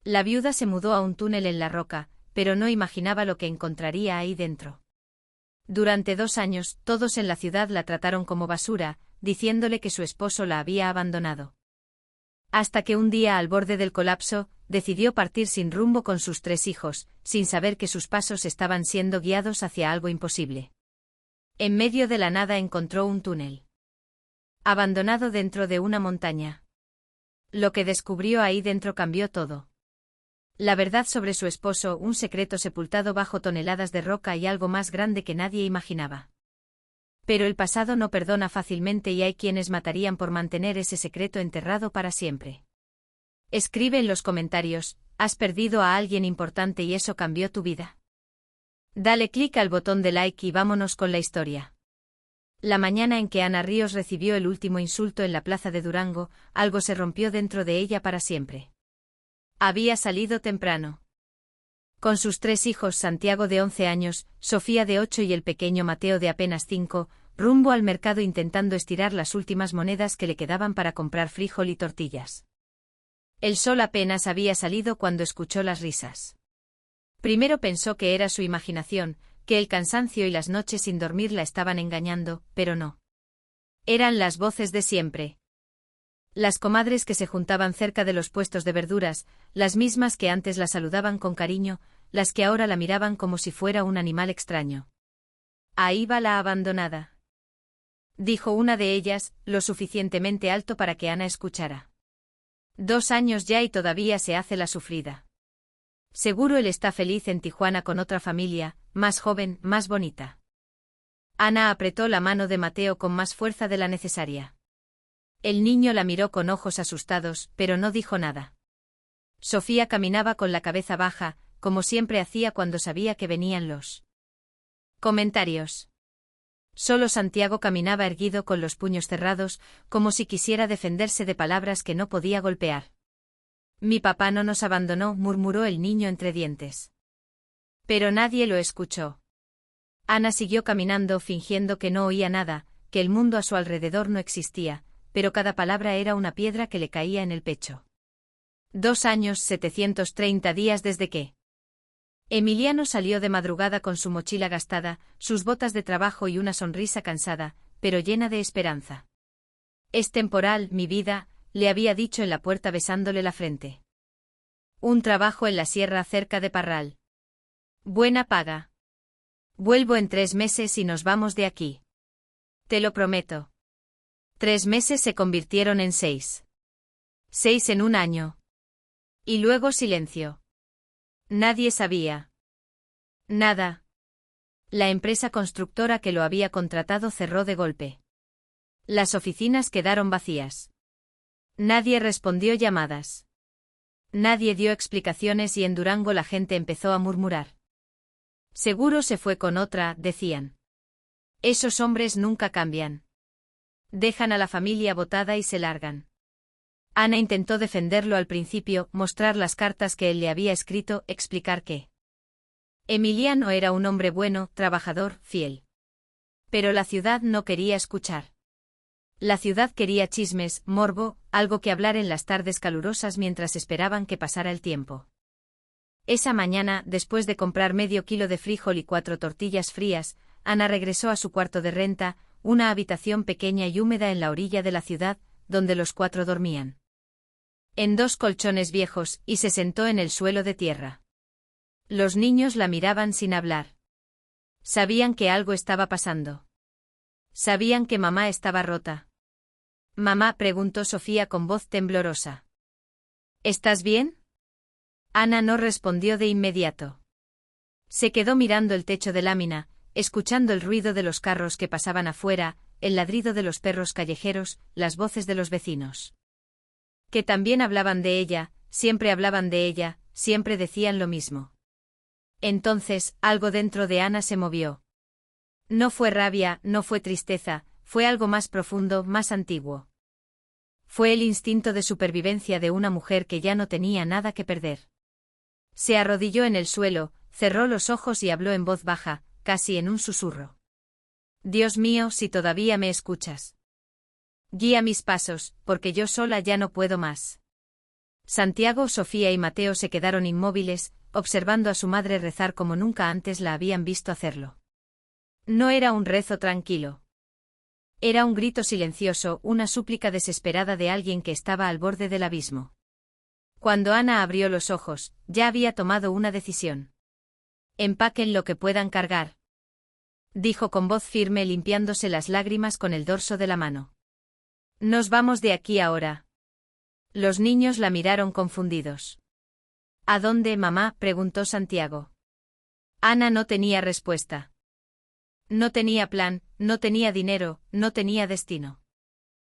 La viuda se mudó a un túnel en la roca, pero no imaginaba lo que encontraría ahí dentro. Durante 2 años, todos en la ciudad la trataron como basura, diciéndole que su esposo la había abandonado. Hasta que un día, al borde del colapso, decidió partir sin rumbo con sus 3 hijos, sin saber que sus pasos estaban siendo guiados hacia algo imposible. En medio de la nada encontró un túnel. Abandonado dentro de una montaña. Lo que descubrió ahí dentro cambió todo. La verdad sobre su esposo, un secreto sepultado bajo toneladas de roca y algo más grande que nadie imaginaba. Pero el pasado no perdona fácilmente y hay quienes matarían por mantener ese secreto enterrado para siempre. Escribe en los comentarios, ¿has perdido a alguien importante y eso cambió tu vida? Dale clic al botón de like y vámonos con la historia. La mañana en que Ana Ríos recibió el último insulto en la plaza de Durango, algo se rompió dentro de ella para siempre. Había salido temprano. Con sus 3 hijos, Santiago de 11 años, Sofía de 8 y el pequeño Mateo de apenas 5, rumbo al mercado intentando estirar las últimas monedas que le quedaban para comprar frijol y tortillas. El sol apenas había salido cuando escuchó las risas. Primero pensó que era su imaginación, que el cansancio y las noches sin dormir la estaban engañando, pero no. Eran las voces de siempre. Las comadres que se juntaban cerca de los puestos de verduras, las mismas que antes la saludaban con cariño, las que ahora la miraban como si fuera un animal extraño. Ahí va la abandonada. Dijo una de ellas, lo suficientemente alto para que Ana escuchara. 2 años ya y todavía se hace la sufrida. Seguro él está feliz en Tijuana con otra familia, más joven, más bonita. Ana apretó la mano de Mateo con más fuerza de la necesaria. El niño la miró con ojos asustados, pero no dijo nada. Sofía caminaba con la cabeza baja, como siempre hacía cuando sabía que venían los comentarios. Solo Santiago caminaba erguido con los puños cerrados, como si quisiera defenderse de palabras que no podía golpear. Mi papá no nos abandonó, murmuró el niño entre dientes. Pero nadie lo escuchó. Ana siguió caminando fingiendo que no oía nada, que el mundo a su alrededor no existía, pero cada palabra era una piedra que le caía en el pecho. 2 años, 730 días desde que Emiliano salió de madrugada con su mochila gastada, sus botas de trabajo y una sonrisa cansada, pero llena de esperanza. Es temporal, mi vida, le había dicho en la puerta besándole la frente. Un trabajo en la sierra cerca de Parral. Buena paga. Vuelvo en 3 meses y nos vamos de aquí. Te lo prometo. 3 meses se convirtieron en 6. 6 en un año. Y luego silencio. Nadie sabía. Nada. La empresa constructora que lo había contratado cerró de golpe. Las oficinas quedaron vacías. Nadie respondió llamadas. Nadie dio explicaciones y en Durango la gente empezó a murmurar. Seguro se fue con otra, decían. Esos hombres nunca cambian. Dejan a la familia botada y se largan. Ana intentó defenderlo al principio, mostrar las cartas que él le había escrito, explicar que Emiliano era un hombre bueno, trabajador, fiel. Pero la ciudad no quería escuchar. La ciudad quería chismes, morbo, algo que hablar en las tardes calurosas mientras esperaban que pasara el tiempo. Esa mañana, después de comprar medio kilo de frijol y 4 tortillas frías, Ana regresó a su cuarto de renta, una habitación pequeña y húmeda en la orilla de la ciudad, donde los 4 dormían. En 2 colchones viejos, y se sentó en el suelo de tierra. Los niños la miraban sin hablar. Sabían que algo estaba pasando. Sabían que mamá estaba rota. Mamá, preguntó Sofía con voz temblorosa. ¿Estás bien? Ana no respondió de inmediato. Se quedó mirando el techo de lámina, escuchando el ruido de los carros que pasaban afuera, el ladrido de los perros callejeros, las voces de los vecinos. Que también hablaban de ella, siempre hablaban de ella, siempre decían lo mismo. Entonces, algo dentro de Ana se movió. No fue rabia, no fue tristeza, fue algo más profundo, más antiguo. Fue el instinto de supervivencia de una mujer que ya no tenía nada que perder. Se arrodilló en el suelo, cerró los ojos y habló en voz baja, casi en un susurro. Dios mío, si todavía me escuchas. Guía mis pasos, porque yo sola ya no puedo más. Santiago, Sofía y Mateo se quedaron inmóviles, observando a su madre rezar como nunca antes la habían visto hacerlo. No era un rezo tranquilo. Era un grito silencioso, una súplica desesperada de alguien que estaba al borde del abismo. Cuando Ana abrió los ojos, ya había tomado una decisión. «Empaquen lo que puedan cargar», dijo con voz firme, limpiándose las lágrimas con el dorso de la mano. «Nos vamos de aquí ahora». Los niños la miraron confundidos. «¿A dónde, mamá?», preguntó Santiago. Ana no tenía respuesta. No tenía plan, no tenía dinero, no tenía destino.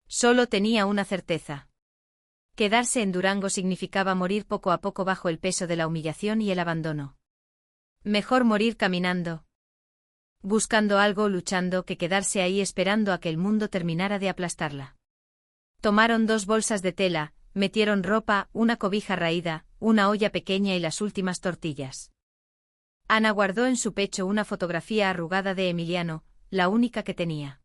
Solo tenía una certeza. Quedarse en Durango significaba morir poco a poco bajo el peso de la humillación y el abandono. Mejor morir caminando, buscando algo, luchando, que quedarse ahí esperando a que el mundo terminara de aplastarla. Tomaron 2 bolsas de tela, metieron ropa, una cobija raída, una olla pequeña y las últimas tortillas. Ana guardó en su pecho una fotografía arrugada de Emiliano, la única que tenía.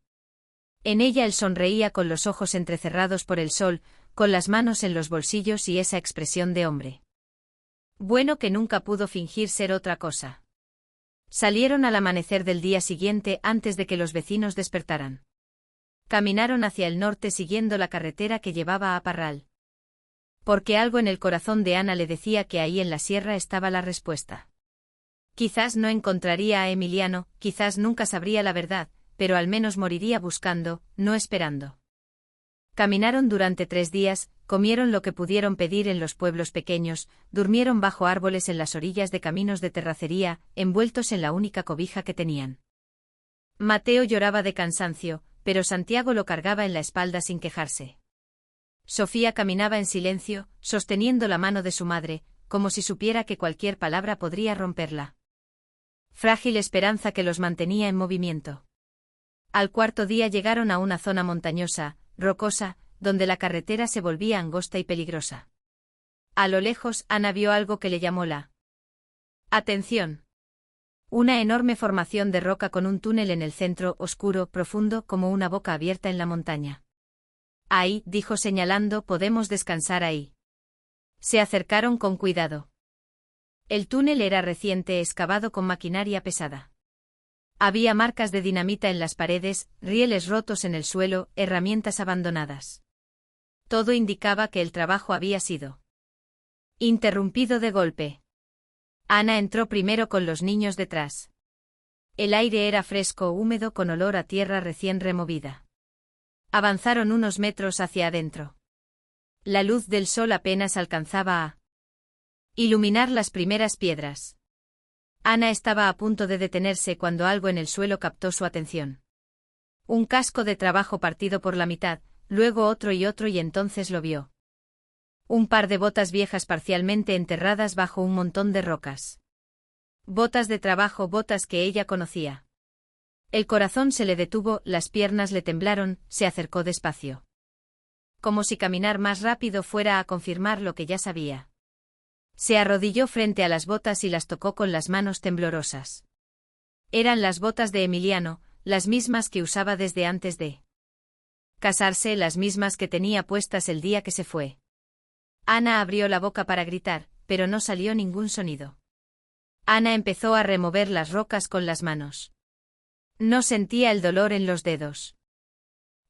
En ella él sonreía con los ojos entrecerrados por el sol, con las manos en los bolsillos y esa expresión de hombre bueno que nunca pudo fingir ser otra cosa. Salieron al amanecer del día siguiente antes de que los vecinos despertaran. Caminaron hacia el norte siguiendo la carretera que llevaba a Parral. Porque algo en el corazón de Ana le decía que ahí en la sierra estaba la respuesta. Quizás no encontraría a Emiliano, quizás nunca sabría la verdad, pero al menos moriría buscando, no esperando. Caminaron durante 3 días, comieron lo que pudieron pedir en los pueblos pequeños, durmieron bajo árboles en las orillas de caminos de terracería, envueltos en la única cobija que tenían. Mateo lloraba de cansancio, pero Santiago lo cargaba en la espalda sin quejarse. Sofía caminaba en silencio, sosteniendo la mano de su madre, como si supiera que cualquier palabra podría romperla. Frágil esperanza que los mantenía en movimiento. Al 4.º día llegaron a una zona montañosa, rocosa, donde la carretera se volvía angosta y peligrosa. A lo lejos, Ana vio algo que le llamó la atención. Una enorme formación de roca con un túnel en el centro, oscuro, profundo, como una boca abierta en la montaña. «Ahí», dijo señalando, «podemos descansar ahí». Se acercaron con cuidado. El túnel era reciente, excavado con maquinaria pesada. Había marcas de dinamita en las paredes, rieles rotos en el suelo, herramientas abandonadas. Todo indicaba que el trabajo había sido interrumpido de golpe. Ana entró primero con los niños detrás. El aire era fresco, húmedo, con olor a tierra recién removida. Avanzaron unos metros hacia adentro. La luz del sol apenas alcanzaba a iluminar las primeras piedras. Ana estaba a punto de detenerse cuando algo en el suelo captó su atención. Un casco de trabajo partido por la mitad, luego otro y entonces lo vio. Un par de botas viejas parcialmente enterradas bajo un montón de rocas. Botas de trabajo, botas que ella conocía. El corazón se le detuvo, las piernas le temblaron, se acercó despacio. Como si caminar más rápido fuera a confirmar lo que ya sabía. Se arrodilló frente a las botas y las tocó con las manos temblorosas. Eran las botas de Emiliano, las mismas que usaba desde antes de casarse, las mismas que tenía puestas el día que se fue. Ana abrió la boca para gritar, pero no salió ningún sonido. Ana empezó a remover las rocas con las manos. No sentía el dolor en los dedos.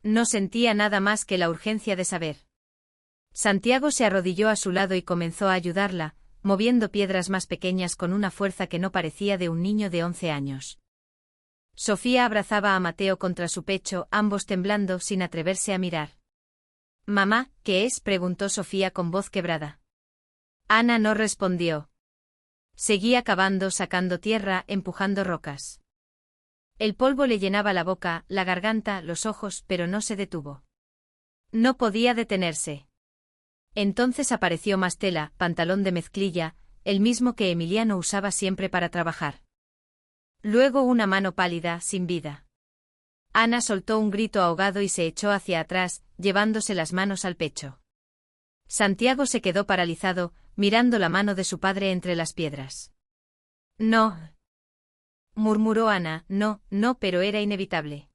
No sentía nada más que la urgencia de saber. Santiago se arrodilló a su lado y comenzó a ayudarla, moviendo piedras más pequeñas con una fuerza que no parecía de un niño de 11 años. Sofía abrazaba a Mateo contra su pecho, ambos temblando sin atreverse a mirar. «Mamá, ¿qué es?», preguntó Sofía con voz quebrada. Ana no respondió. Seguía cavando, sacando tierra, empujando rocas. El polvo le llenaba la boca, la garganta, los ojos, pero no se detuvo. No podía detenerse. Entonces apareció más tela, pantalón de mezclilla, el mismo que Emiliano usaba siempre para trabajar. Luego una mano pálida, sin vida. Ana soltó un grito ahogado y se echó hacia atrás, llevándose las manos al pecho. Santiago se quedó paralizado, mirando la mano de su padre entre las piedras. «No», murmuró Ana, «no, pero era inevitable».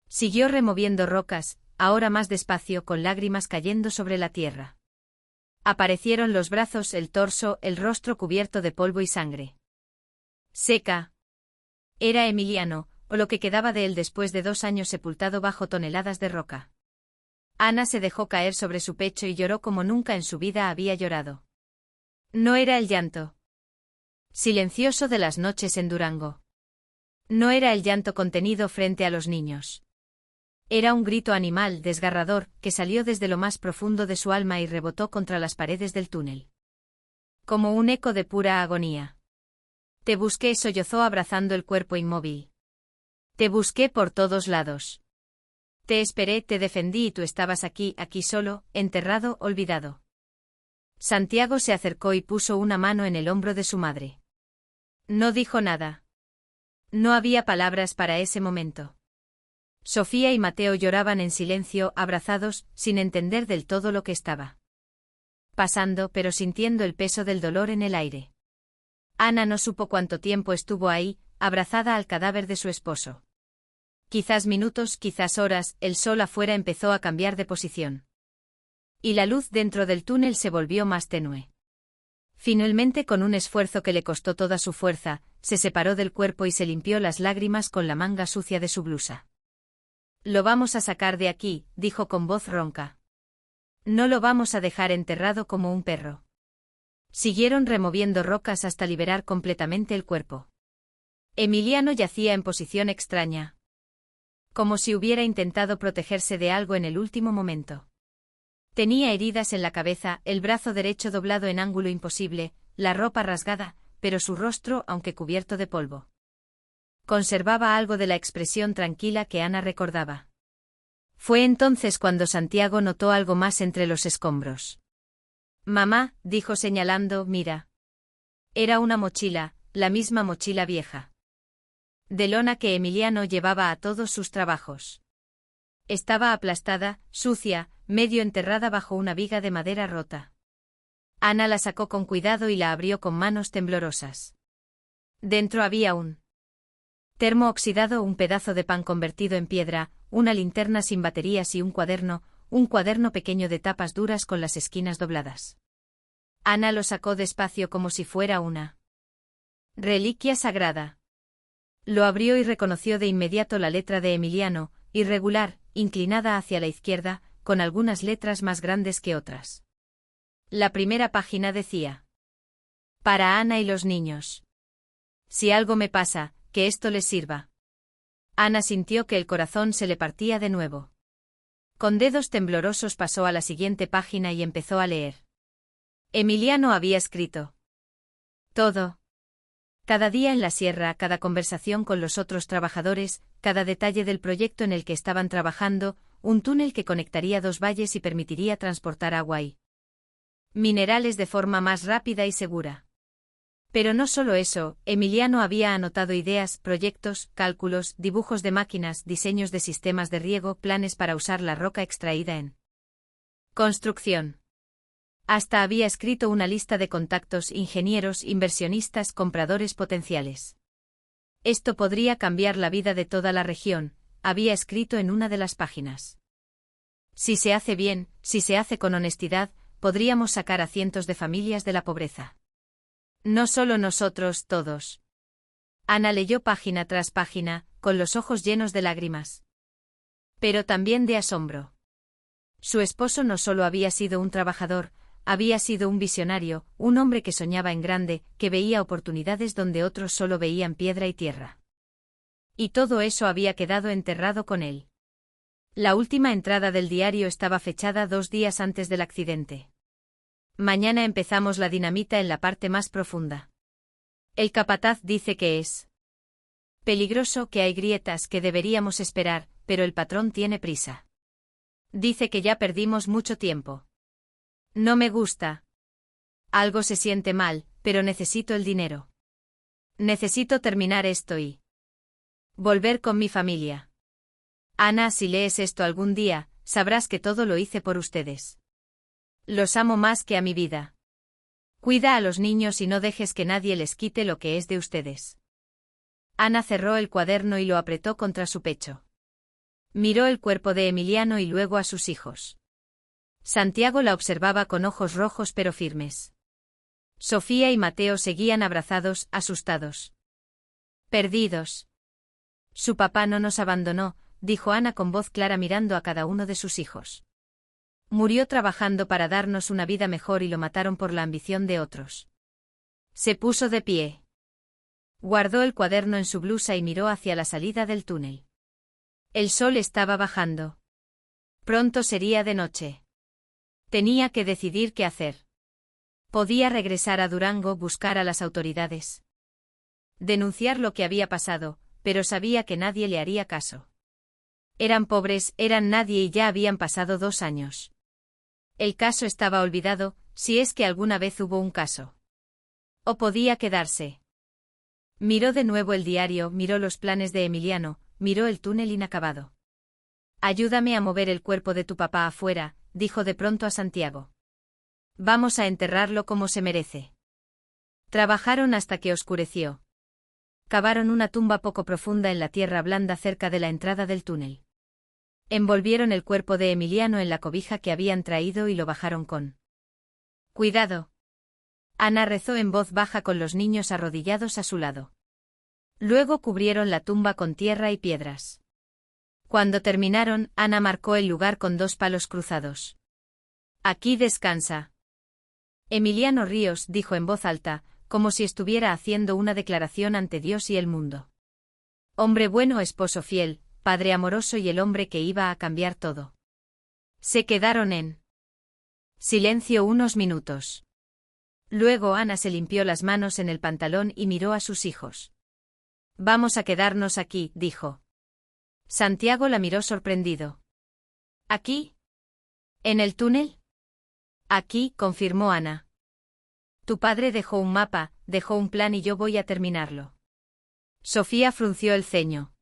Siguió removiendo rocas, ahora más despacio, con lágrimas cayendo sobre la tierra. Aparecieron los brazos, el torso, el rostro cubierto de polvo y sangre. Seca. Era Emiliano, o lo que quedaba de él después de 2 años sepultado bajo toneladas de roca. Ana se dejó caer sobre su pecho y lloró como nunca en su vida había llorado. No era el llanto silencioso de las noches en Durango. No era el llanto contenido frente a los niños. Era un grito animal, desgarrador, que salió desde lo más profundo de su alma y rebotó contra las paredes del túnel. Como un eco de pura agonía. Te busqué, sollozó abrazando el cuerpo inmóvil. Te busqué por todos lados. Te esperé, te defendí y tú estabas aquí, aquí solo, enterrado, olvidado. Santiago se acercó y puso una mano en el hombro de su madre. No dijo nada. No había palabras para ese momento. Sofía y Mateo lloraban en silencio, abrazados, sin entender del todo lo que estaba pasando, pero sintiendo el peso del dolor en el aire. Ana no supo cuánto tiempo estuvo ahí, abrazada al cadáver de su esposo. Quizás minutos, quizás horas, el sol afuera empezó a cambiar de posición. Y la luz dentro del túnel se volvió más tenue. Finalmente, con un esfuerzo que le costó toda su fuerza, se separó del cuerpo y se limpió las lágrimas con la manga sucia de su blusa. Lo vamos a sacar de aquí, dijo con voz ronca. No lo vamos a dejar enterrado como un perro. Siguieron removiendo rocas hasta liberar completamente el cuerpo. Emiliano yacía en posición extraña. Como si hubiera intentado protegerse de algo en el último momento. Tenía heridas en la cabeza, el brazo derecho doblado en ángulo imposible, la ropa rasgada, pero su rostro, aunque cubierto de polvo, conservaba algo de la expresión tranquila que Ana recordaba. Fue entonces cuando Santiago notó algo más entre los escombros. Mamá, dijo señalando, mira. Era una mochila, la misma mochila vieja de lona que Emiliano llevaba a todos sus trabajos. Estaba aplastada, sucia, medio enterrada bajo una viga de madera rota. Ana la sacó con cuidado y la abrió con manos temblorosas. Dentro había un termo oxidado, un pedazo de pan convertido en piedra, una linterna sin baterías y un cuaderno pequeño de tapas duras con las esquinas dobladas. Ana lo sacó despacio como si fuera una reliquia sagrada. Lo abrió y reconoció de inmediato la letra de Emiliano, irregular, inclinada hacia la izquierda, con algunas letras más grandes que otras. La primera página decía: para Ana y los niños. Si algo me pasa, que esto les sirva. Ana sintió que el corazón se le partía de nuevo. Con dedos temblorosos pasó a la siguiente página y empezó a leer. Emiliano había escrito todo. Cada día en la sierra, cada conversación con los otros trabajadores, cada detalle del proyecto en el que estaban trabajando, un túnel que conectaría 2 valles y permitiría transportar agua y minerales de forma más rápida y segura. Pero no solo eso, Emiliano había anotado ideas, proyectos, cálculos, dibujos de máquinas, diseños de sistemas de riego, planes para usar la roca extraída en construcción. Hasta había escrito una lista de contactos, ingenieros, inversionistas, compradores potenciales. Esto podría cambiar la vida de toda la región, había escrito en una de las páginas. Si se hace bien, si se hace con honestidad, podríamos sacar a cientos de familias de la pobreza. No solo nosotros, todos. Ana leyó página tras página, con los ojos llenos de lágrimas. Pero también de asombro. Su esposo no solo había sido un trabajador, había sido un visionario, un hombre que soñaba en grande, que veía oportunidades donde otros solo veían piedra y tierra. Y todo eso había quedado enterrado con él. La última entrada del diario estaba fechada 2 días antes del accidente. Mañana empezamos la dinamita en la parte más profunda. El capataz dice que es peligroso, que hay grietas, que deberíamos esperar, pero el patrón tiene prisa. Dice que ya perdimos mucho tiempo. No me gusta. Algo se siente mal, pero necesito el dinero. Necesito terminar esto y volver con mi familia. Ana, si lees esto algún día, sabrás que todo lo hice por ustedes. Los amo más que a mi vida. Cuida a los niños y no dejes que nadie les quite lo que es de ustedes. Ana cerró el cuaderno y lo apretó contra su pecho. Miró el cuerpo de Emiliano y luego a sus hijos. Santiago la observaba con ojos rojos pero firmes. Sofía y Mateo seguían abrazados, asustados. Perdidos. Su papá no nos abandonó, dijo Ana con voz clara mirando a cada uno de sus hijos. Murió trabajando para darnos una vida mejor y lo mataron por la ambición de otros. Se puso de pie. Guardó el cuaderno en su blusa y miró hacia la salida del túnel. El sol estaba bajando. Pronto sería de noche. Tenía que decidir qué hacer. Podía regresar a Durango, buscar a las autoridades. Denunciar lo que había pasado, pero sabía que nadie le haría caso. Eran pobres, eran nadie y ya habían pasado 2 años. El caso estaba olvidado, si es que alguna vez hubo un caso. O podía quedarse. Miró de nuevo el diario, miró los planes de Emiliano, miró el túnel inacabado. Ayúdame a mover el cuerpo de tu papá afuera, dijo de pronto a Santiago. Vamos a enterrarlo como se merece. Trabajaron hasta que oscureció. Cavaron una tumba poco profunda en la tierra blanda cerca de la entrada del túnel. Envolvieron el cuerpo de Emiliano en la cobija que habían traído y lo bajaron con cuidado. Ana rezó en voz baja con los niños arrodillados a su lado. Luego cubrieron la tumba con tierra y piedras. Cuando terminaron, Ana marcó el lugar con 2 palos cruzados. Aquí descansa. Emiliano Ríos dijo en voz alta, como si estuviera haciendo una declaración ante Dios y el mundo. Hombre bueno, esposo fiel, padre amoroso y el hombre que iba a cambiar todo. Se quedaron en silencio unos minutos. Luego Ana se limpió las manos en el pantalón y miró a sus hijos. Vamos a quedarnos aquí, dijo. Santiago la miró sorprendido. ¿Aquí? ¿En el túnel? Aquí, confirmó Ana. Tu padre dejó un mapa, dejó un plan y yo voy a terminarlo. Sofía frunció el ceño.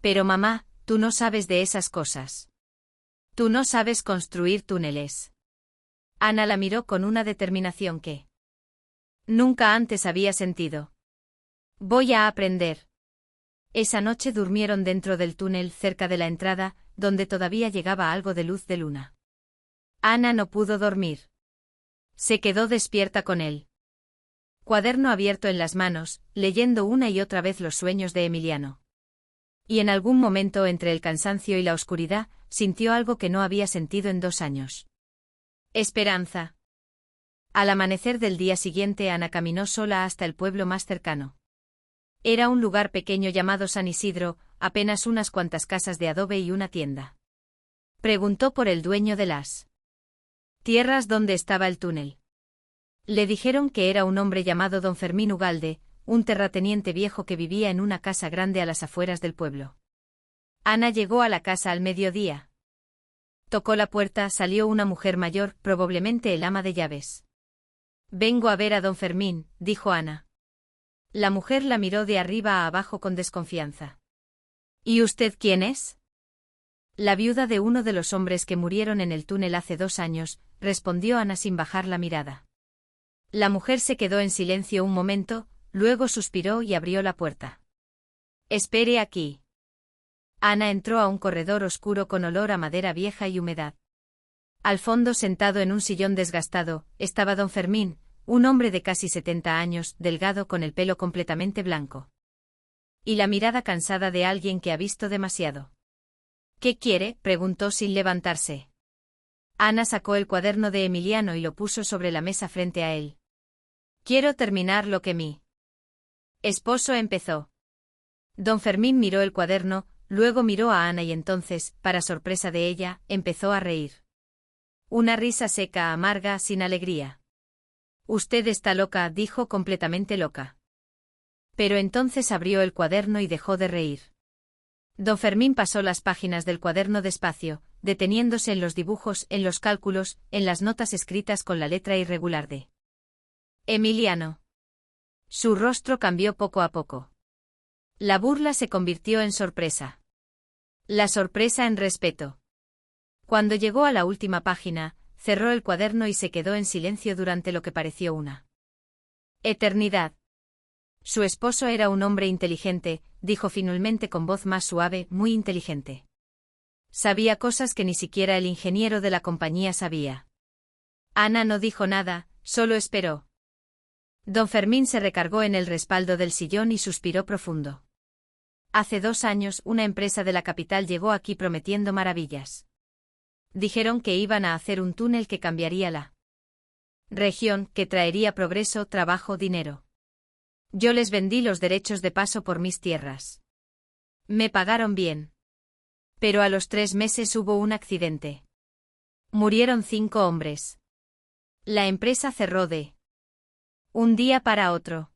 Pero mamá, tú no sabes de esas cosas. Tú no sabes construir túneles. Ana la miró con una determinación que nunca antes había sentido. Voy a aprender. Esa noche durmieron dentro del túnel cerca de la entrada, donde todavía llegaba algo de luz de luna. Ana no pudo dormir. Se quedó despierta con él. Cuaderno abierto en las manos, leyendo una y otra vez los sueños de Emiliano. Y en algún momento entre el cansancio y la oscuridad, sintió algo que no había sentido en 2 años. Esperanza. Al amanecer del día siguiente Ana caminó sola hasta el pueblo más cercano. Era un lugar pequeño llamado San Isidro, apenas unas cuantas casas de adobe y una tienda. Preguntó por el dueño de las tierras donde estaba el túnel. Le dijeron que era un hombre llamado don Fermín Ugalde, un terrateniente viejo que vivía en una casa grande a las afueras del pueblo. Ana llegó a la casa al mediodía. Tocó la puerta, salió una mujer mayor, probablemente el ama de llaves. Vengo a ver a don Fermín, dijo Ana. La mujer la miró de arriba a abajo con desconfianza. ¿Y usted quién es? La viuda de uno de los hombres que murieron en el túnel hace 2 años, respondió Ana sin bajar la mirada. La mujer se quedó en silencio un momento, luego suspiró y abrió la puerta. Espere aquí. Ana entró a un corredor oscuro con olor a madera vieja y humedad. Al fondo, sentado en un sillón desgastado, estaba don Fermín, un hombre de casi 70 años, delgado con el pelo completamente blanco. Y la mirada cansada de alguien que ha visto demasiado. ¿Qué quiere?, preguntó sin levantarse. Ana sacó el cuaderno de Emiliano y lo puso sobre la mesa frente a él. Quiero terminar lo que mi esposo empezó. Don Fermín miró el cuaderno, luego miró a Ana y entonces, para sorpresa de ella, empezó a reír. Una risa seca, amarga, sin alegría. Usted está loca, dijo, completamente loca. Pero entonces abrió el cuaderno y dejó de reír. Don Fermín pasó las páginas del cuaderno despacio, deteniéndose en los dibujos, en los cálculos, en las notas escritas con la letra irregular de Emiliano. Su rostro cambió poco a poco. La burla se convirtió en sorpresa. La sorpresa en respeto. Cuando llegó a la última página, cerró el cuaderno y se quedó en silencio durante lo que pareció una eternidad. Su esposo era un hombre inteligente, dijo finalmente con voz más suave, muy inteligente. Sabía cosas que ni siquiera el ingeniero de la compañía sabía. Ana no dijo nada, solo esperó. Don Fermín se recargó en el respaldo del sillón y suspiró profundo. Hace 2 años una empresa de la capital llegó aquí prometiendo maravillas. Dijeron que iban a hacer un túnel que cambiaría la región, que traería progreso, trabajo, dinero. Yo les vendí los derechos de paso por mis tierras. Me pagaron bien. Pero a los 3 meses hubo un accidente. Murieron 5 hombres. La empresa cerró de un día para otro.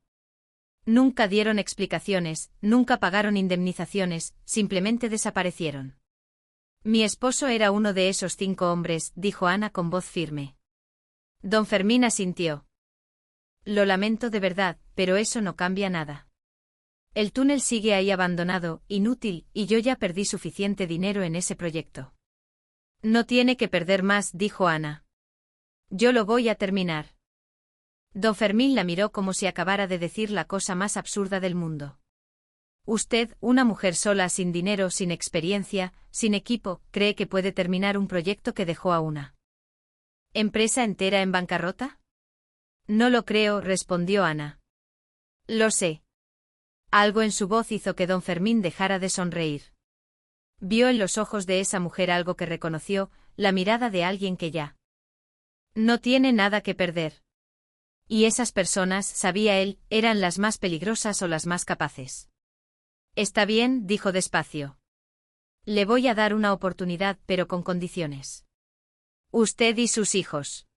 Nunca dieron explicaciones, nunca pagaron indemnizaciones, simplemente desaparecieron. Mi esposo era uno de esos 5 hombres, dijo Ana con voz firme. Don Fermín asintió. Lo lamento de verdad, pero eso no cambia nada. El túnel sigue ahí abandonado, inútil, y yo ya perdí suficiente dinero en ese proyecto. No tiene que perder más, dijo Ana. Yo lo voy a terminar. Don Fermín la miró como si acabara de decir la cosa más absurda del mundo. Usted, una mujer sola, sin dinero, sin experiencia, sin equipo, ¿cree que puede terminar un proyecto que dejó a una empresa entera en bancarrota? No lo creo, respondió Ana. Lo sé. Algo en su voz hizo que don Fermín dejara de sonreír. Vio en los ojos de esa mujer algo que reconoció, la mirada de alguien que ya no tiene nada que perder. Y esas personas, sabía él, eran las más peligrosas o las más capaces. Está bien, dijo despacio. Le voy a dar una oportunidad, pero con condiciones. Usted y sus hijos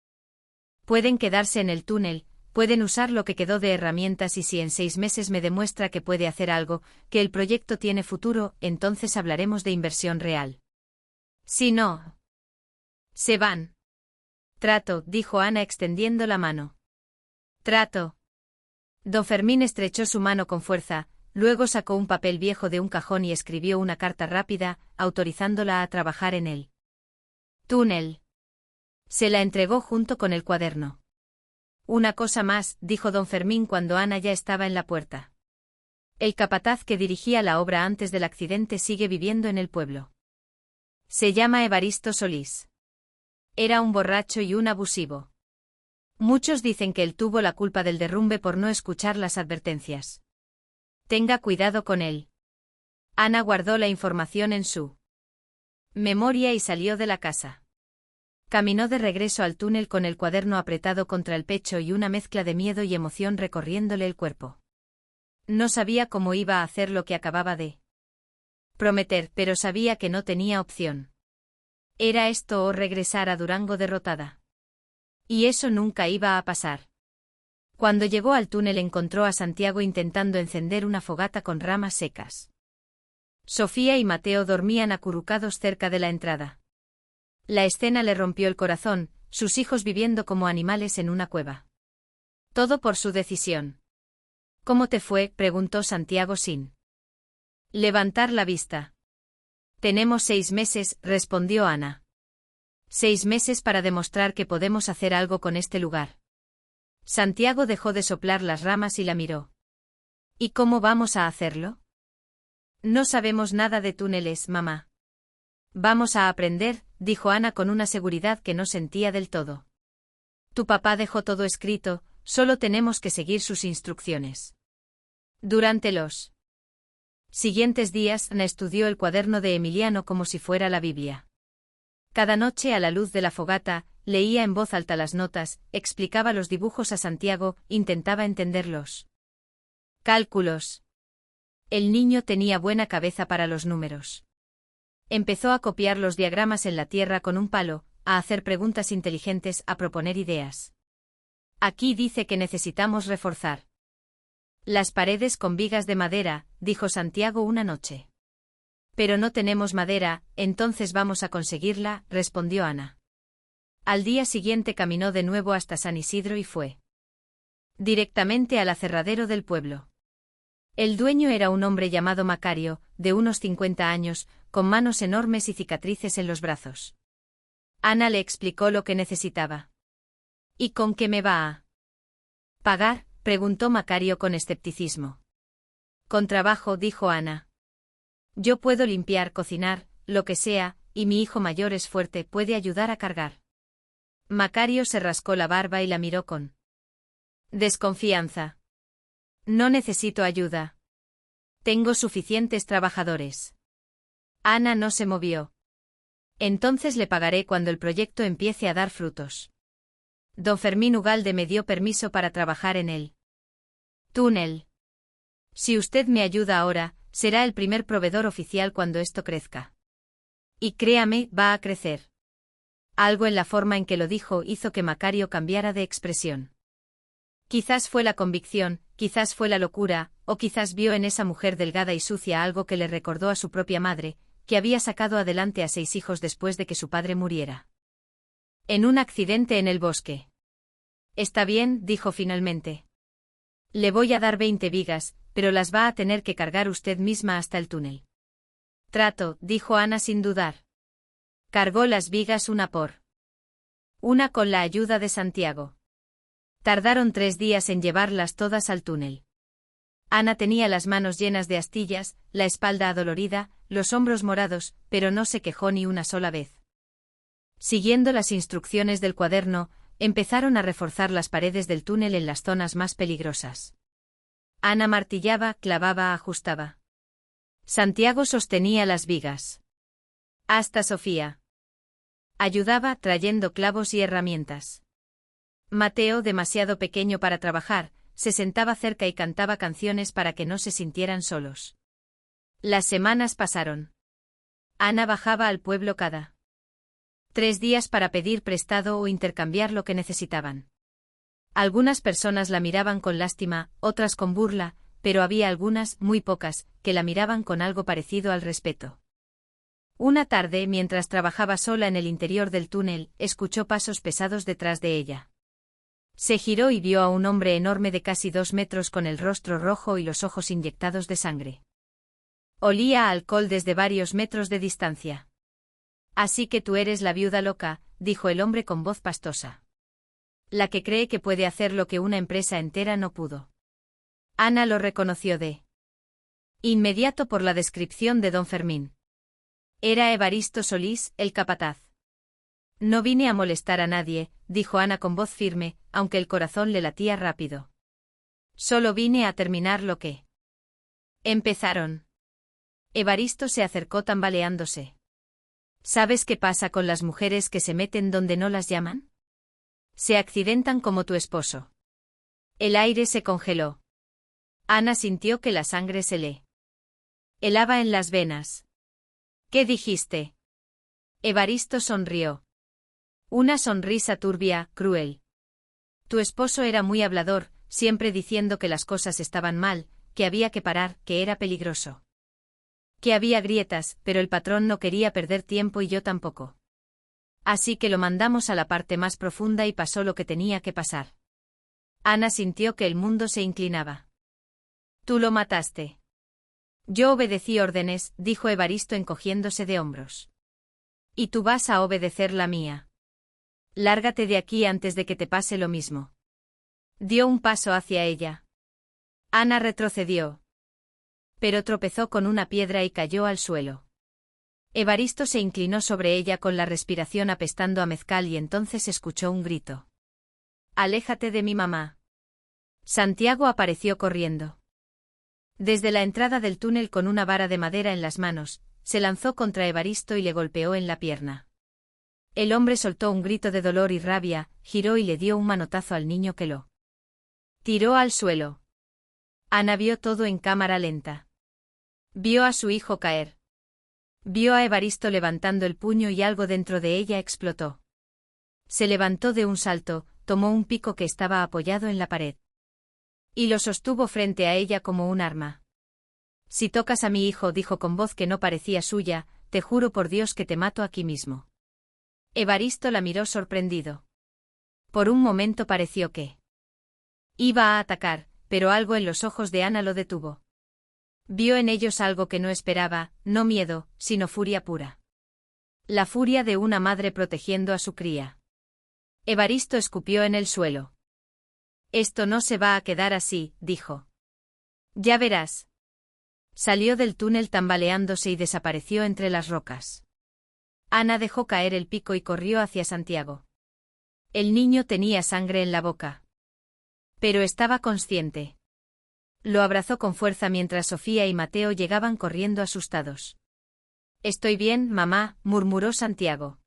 pueden quedarse en el túnel, pueden usar lo que quedó de herramientas, y si en 6 meses me demuestra que puede hacer algo, que el proyecto tiene futuro, entonces hablaremos de inversión real. Si no, se van. Trato, dijo Ana extendiendo la mano. Trato. Don Fermín estrechó su mano con fuerza, luego sacó un papel viejo de un cajón y escribió una carta rápida, autorizándola a trabajar en el túnel. Se la entregó junto con el cuaderno. Una cosa más, dijo don Fermín cuando Ana ya estaba en la puerta. El capataz que dirigía la obra antes del accidente sigue viviendo en el pueblo. Se llama Evaristo Solís. Era un borracho y un abusivo. Muchos dicen que él tuvo la culpa del derrumbe por no escuchar las advertencias. Tenga cuidado con él. Ana guardó la información en su memoria y salió de la casa. Caminó de regreso al túnel con el cuaderno apretado contra el pecho y una mezcla de miedo y emoción recorriéndole el cuerpo. No sabía cómo iba a hacer lo que acababa de prometer, pero sabía que no tenía opción. Era esto o regresar a Durango derrotada. Y eso nunca iba a pasar. Cuando llegó al túnel encontró a Santiago intentando encender una fogata con ramas secas. Sofía y Mateo dormían acurrucados cerca de la entrada. La escena le rompió el corazón, sus hijos viviendo como animales en una cueva. Todo por su decisión. ¿Cómo te fue?, preguntó Santiago sin levantar la vista. Tenemos 6 meses, respondió Ana. 6 meses para demostrar que podemos hacer algo con este lugar. Santiago dejó de soplar las ramas y la miró. ¿Y cómo vamos a hacerlo? No sabemos nada de túneles, mamá. Vamos a aprender, dijo Ana con una seguridad que no sentía del todo. Tu papá dejó todo escrito, solo tenemos que seguir sus instrucciones. Durante los siguientes días, Ana estudió el cuaderno de Emiliano como si fuera la Biblia. Cada noche a la luz de la fogata, leía en voz alta las notas, explicaba los dibujos a Santiago, intentaba entenderlos. Cálculos. El niño tenía buena cabeza para los números. Empezó a copiar los diagramas en la tierra con un palo, a hacer preguntas inteligentes, a proponer ideas. Aquí dice que necesitamos reforzar las paredes con vigas de madera, dijo Santiago una noche. Pero no tenemos madera, entonces vamos a conseguirla, respondió Ana. Al día siguiente caminó de nuevo hasta San Isidro y fue directamente al aserradero del pueblo. El dueño era un hombre llamado Macario, de unos 50 años, con manos enormes y cicatrices en los brazos. Ana le explicó lo que necesitaba. ¿Y con qué me va a pagar?, preguntó Macario con escepticismo. Con trabajo, dijo Ana. Yo puedo limpiar, cocinar, lo que sea, y mi hijo mayor es fuerte, puede ayudar a cargar. Macario se rascó la barba y la miró con desconfianza. No necesito ayuda. Tengo suficientes trabajadores. Ana no se movió. Entonces le pagaré cuando el proyecto empiece a dar frutos. Don Fermín Ugalde me dio permiso para trabajar en el túnel. Si usted me ayuda ahora, será el primer proveedor oficial cuando esto crezca. Y créame, va a crecer. Algo en la forma en que lo dijo hizo que Macario cambiara de expresión. Quizás fue la convicción, quizás fue la locura, o quizás vio en esa mujer delgada y sucia algo que le recordó a su propia madre, que había sacado adelante a 6 hijos después de que su padre muriera. En un accidente en el bosque. Está bien, dijo finalmente. Le voy a dar 20 vigas, pero las va a tener que cargar usted misma hasta el túnel. Trato, dijo Ana sin dudar. Cargó las vigas una por una con la ayuda de Santiago. Tardaron 3 días en llevarlas todas al túnel. Ana tenía las manos llenas de astillas, la espalda adolorida, los hombros morados, pero no se quejó ni una sola vez. Siguiendo las instrucciones del cuaderno, empezaron a reforzar las paredes del túnel en las zonas más peligrosas. Ana martillaba, clavaba, ajustaba. Santiago sostenía las vigas. Hasta Sofía ayudaba trayendo clavos y herramientas. Mateo, demasiado pequeño para trabajar, se sentaba cerca y cantaba canciones para que no se sintieran solos. Las semanas pasaron. Ana bajaba al pueblo cada 3 días para pedir prestado o intercambiar lo que necesitaban. Algunas personas la miraban con lástima, otras con burla, pero había algunas, muy pocas, que la miraban con algo parecido al respeto. Una tarde, mientras trabajaba sola en el interior del túnel, escuchó pasos pesados detrás de ella. Se giró y vio a un hombre enorme de casi 2 metros con el rostro rojo y los ojos inyectados de sangre. Olía a alcohol desde varios metros de distancia. Así que tú eres la viuda loca, dijo el hombre con voz pastosa. La que cree que puede hacer lo que una empresa entera no pudo. Ana lo reconoció de inmediato por la descripción de don Fermín. Era Evaristo Solís, el capataz. No vine a molestar a nadie, dijo Ana con voz firme, aunque el corazón le latía rápido. Solo vine a terminar lo que empezaron. Evaristo se acercó tambaleándose. ¿Sabes qué pasa con las mujeres que se meten donde no las llaman? Se accidentan como tu esposo. El aire se congeló. Ana sintió que la sangre se le helaba en las venas. ¿Qué dijiste? Evaristo sonrió. Una sonrisa turbia, cruel. Tu esposo era muy hablador, siempre diciendo que las cosas estaban mal, que había que parar, que era peligroso. Que había grietas, pero el patrón no quería perder tiempo y yo tampoco. Así que lo mandamos a la parte más profunda y pasó lo que tenía que pasar. Ana sintió que el mundo se inclinaba. Tú lo mataste. Yo obedecí órdenes, dijo Evaristo encogiéndose de hombros. Y tú vas a obedecer la mía. Lárgate de aquí antes de que te pase lo mismo. Dio un paso hacia ella. Ana retrocedió. Pero tropezó con una piedra y cayó al suelo. Evaristo se inclinó sobre ella con la respiración apestando a mezcal y entonces escuchó un grito. Aléjate de mi mamá. Santiago apareció corriendo. Desde la entrada del túnel con una vara de madera en las manos, se lanzó contra Evaristo y le golpeó en la pierna. El hombre soltó un grito de dolor y rabia, giró y le dio un manotazo al niño que lo tiró al suelo. Ana vio todo en cámara lenta. Vio a su hijo caer. Vio a Evaristo levantando el puño y algo dentro de ella explotó. Se levantó de un salto, tomó un pico que estaba apoyado en la pared. Y lo sostuvo frente a ella como un arma. Si tocas a mi hijo, dijo con voz que no parecía suya, te juro por Dios que te mato aquí mismo. Evaristo la miró sorprendido. Por un momento pareció que iba a atacar, pero algo en los ojos de Ana lo detuvo. Vio en ellos algo que no esperaba, no miedo, sino furia pura. La furia de una madre protegiendo a su cría. Evaristo escupió en el suelo. Esto no se va a quedar así, dijo. Ya verás. Salió del túnel tambaleándose y desapareció entre las rocas. Ana dejó caer el pico y corrió hacia Santiago. El niño tenía sangre en la boca. Pero estaba consciente. Lo abrazó con fuerza mientras Sofía y Mateo llegaban corriendo asustados. «Estoy bien, mamá», murmuró Santiago.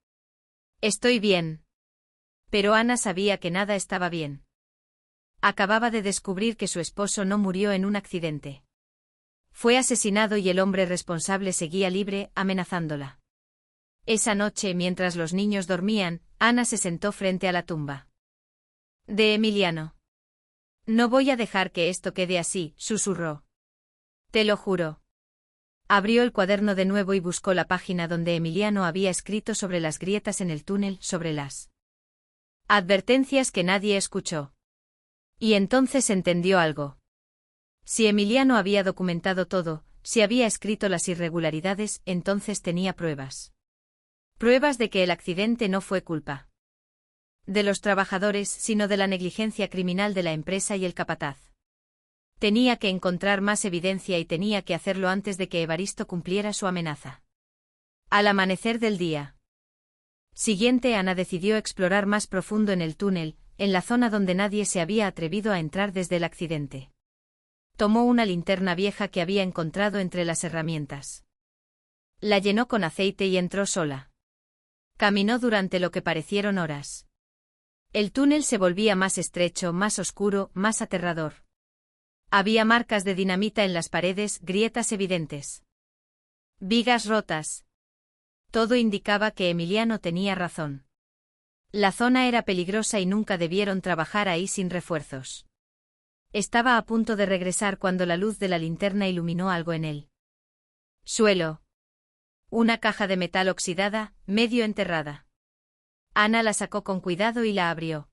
«Estoy bien». Pero Ana sabía que nada estaba bien. Acababa de descubrir que su esposo no murió en un accidente. Fue asesinado y el hombre responsable seguía libre, amenazándola. Esa noche, mientras los niños dormían, Ana se sentó frente a la tumba de Emiliano. «No voy a dejar que esto quede así», susurró. «Te lo juro». Abrió el cuaderno de nuevo y buscó la página donde Emiliano había escrito sobre las grietas en el túnel, sobre las advertencias que nadie escuchó. Y entonces entendió algo. Si Emiliano había documentado todo, si había escrito las irregularidades, entonces tenía pruebas. Pruebas de que el accidente no fue culpa de los trabajadores, sino de la negligencia criminal de la empresa y el capataz. Tenía que encontrar más evidencia y tenía que hacerlo antes de que Evaristo cumpliera su amenaza. Al amanecer del día siguiente, Ana decidió explorar más profundo en el túnel, en la zona donde nadie se había atrevido a entrar desde el accidente. Tomó una linterna vieja que había encontrado entre las herramientas. La llenó con aceite y entró sola. Caminó durante lo que parecieron horas. El túnel se volvía más estrecho, más oscuro, más aterrador. Había marcas de dinamita en las paredes, grietas evidentes. Vigas rotas. Todo indicaba que Emiliano tenía razón. La zona era peligrosa y nunca debieron trabajar ahí sin refuerzos. Estaba a punto de regresar cuando la luz de la linterna iluminó algo en el suelo. Una caja de metal oxidada, medio enterrada. Ana la sacó con cuidado y la abrió.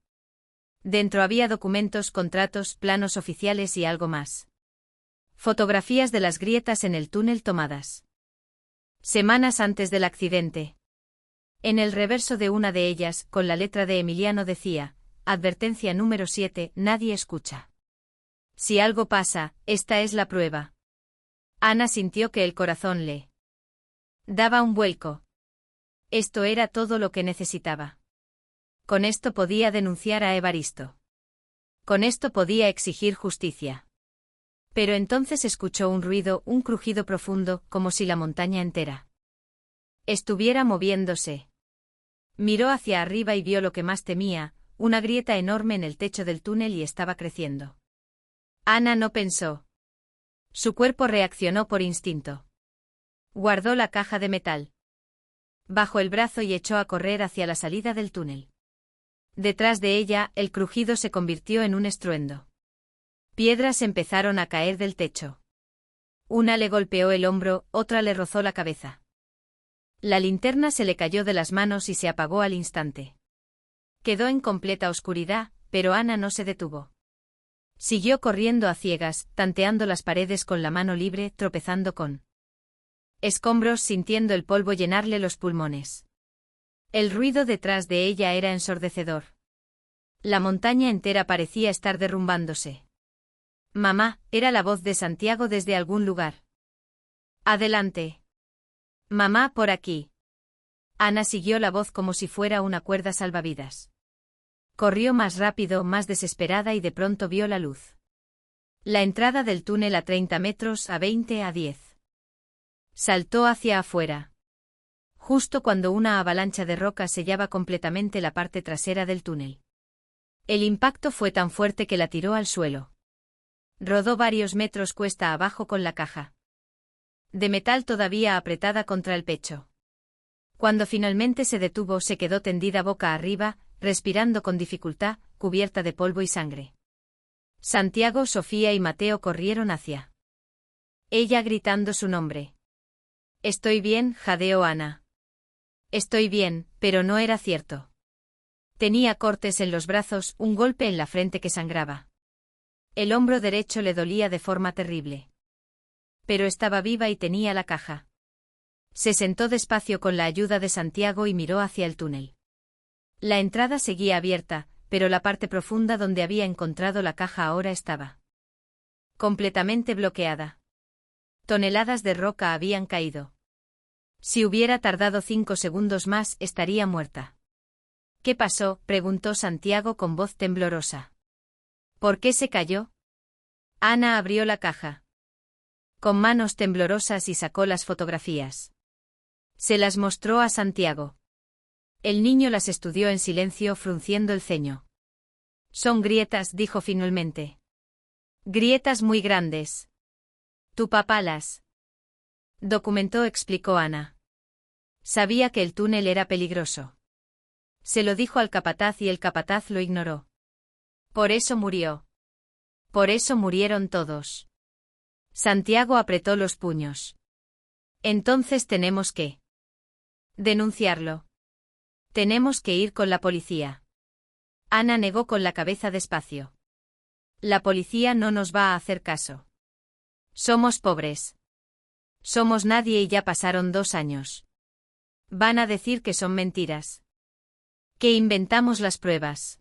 Dentro había documentos, contratos, planos oficiales y algo más. Fotografías de las grietas en el túnel tomadas semanas antes del accidente. En el reverso de una de ellas, con la letra de Emiliano decía: advertencia número 7, nadie escucha. Si algo pasa, esta es la prueba. Ana sintió que el corazón le daba un vuelco. Esto era todo lo que necesitaba. Con esto podía denunciar a Evaristo. Con esto podía exigir justicia. Pero entonces escuchó un ruido, un crujido profundo, como si la montaña entera estuviera moviéndose. Miró hacia arriba y vio lo que más temía, una grieta enorme en el techo del túnel y estaba creciendo. Ana no pensó. Su cuerpo reaccionó por instinto. Guardó la caja de metal bajo el brazo y echó a correr hacia la salida del túnel. Detrás de ella, el crujido se convirtió en un estruendo. Piedras empezaron a caer del techo. Una le golpeó el hombro, otra le rozó la cabeza. La linterna se le cayó de las manos y se apagó al instante. Quedó en completa oscuridad, pero Ana no se detuvo. Siguió corriendo a ciegas, tanteando las paredes con la mano libre, tropezando con escombros, sintiendo el polvo llenarle los pulmones. El ruido detrás de ella era ensordecedor. La montaña entera parecía estar derrumbándose. «Mamá», era la voz de Santiago desde algún lugar. «Adelante». «Mamá, por aquí». Ana siguió la voz como si fuera una cuerda salvavidas. Corrió más rápido, más desesperada y de pronto vio la luz. La entrada del túnel a 30 metros, a 20, a 10. Saltó hacia afuera. Justo cuando una avalancha de roca sellaba completamente la parte trasera del túnel. El impacto fue tan fuerte que la tiró al suelo. Rodó varios metros cuesta abajo con la caja de metal todavía apretada contra el pecho. Cuando finalmente se detuvo, se quedó tendida boca arriba, respirando con dificultad, cubierta de polvo y sangre. Santiago, Sofía y Mateo corrieron hacia ella gritando su nombre. «Estoy bien», jadeó Ana. «Estoy bien», pero no era cierto. Tenía cortes en los brazos, un golpe en la frente que sangraba. El hombro derecho le dolía de forma terrible. Pero estaba viva y tenía la caja. Se sentó despacio con la ayuda de Santiago y miró hacia el túnel. La entrada seguía abierta, pero la parte profunda donde había encontrado la caja ahora estaba completamente bloqueada. Toneladas de roca habían caído. Si hubiera tardado 5 segundos más, estaría muerta. ¿Qué pasó?, preguntó Santiago con voz temblorosa. ¿Por qué se cayó? Ana abrió la caja con manos temblorosas y sacó las fotografías. Se las mostró a Santiago. El niño las estudió en silencio, frunciendo el ceño. Son grietas, dijo finalmente. Grietas muy grandes. Tu papá las documentó, explicó Ana. Sabía que el túnel era peligroso. Se lo dijo al capataz y el capataz lo ignoró. Por eso murió. Por eso murieron todos. Santiago apretó los puños. Entonces tenemos que denunciarlo. Tenemos que ir con la policía. Ana negó con la cabeza despacio. La policía no nos va a hacer caso. Somos pobres. Somos nadie y ya pasaron 2 años. Van a decir que son mentiras. Que inventamos las pruebas.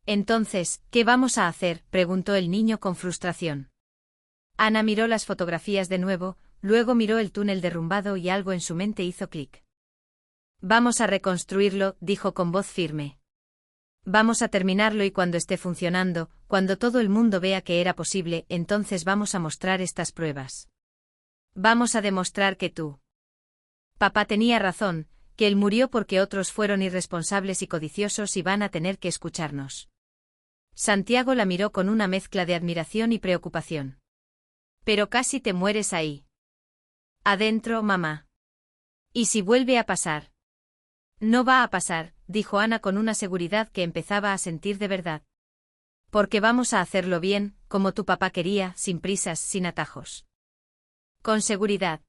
Entonces, ¿qué vamos a hacer?, preguntó el niño con frustración. Ana miró las fotografías de nuevo, luego miró el túnel derrumbado y algo en su mente hizo clic. Vamos a reconstruirlo, dijo con voz firme. Vamos a terminarlo y cuando esté funcionando, cuando todo el mundo vea que era posible, entonces vamos a mostrar estas pruebas. Vamos a demostrar que tú. Papá tenía razón, que él murió porque otros fueron irresponsables y codiciosos y van a tener que escucharnos. Santiago la miró con una mezcla de admiración y preocupación. Pero casi te mueres ahí. Adentro, mamá. ¿Y si vuelve a pasar? No va a pasar, dijo Ana con una seguridad que empezaba a sentir de verdad. Porque vamos a hacerlo bien, como tu papá quería, sin prisas, sin atajos. Con seguridad.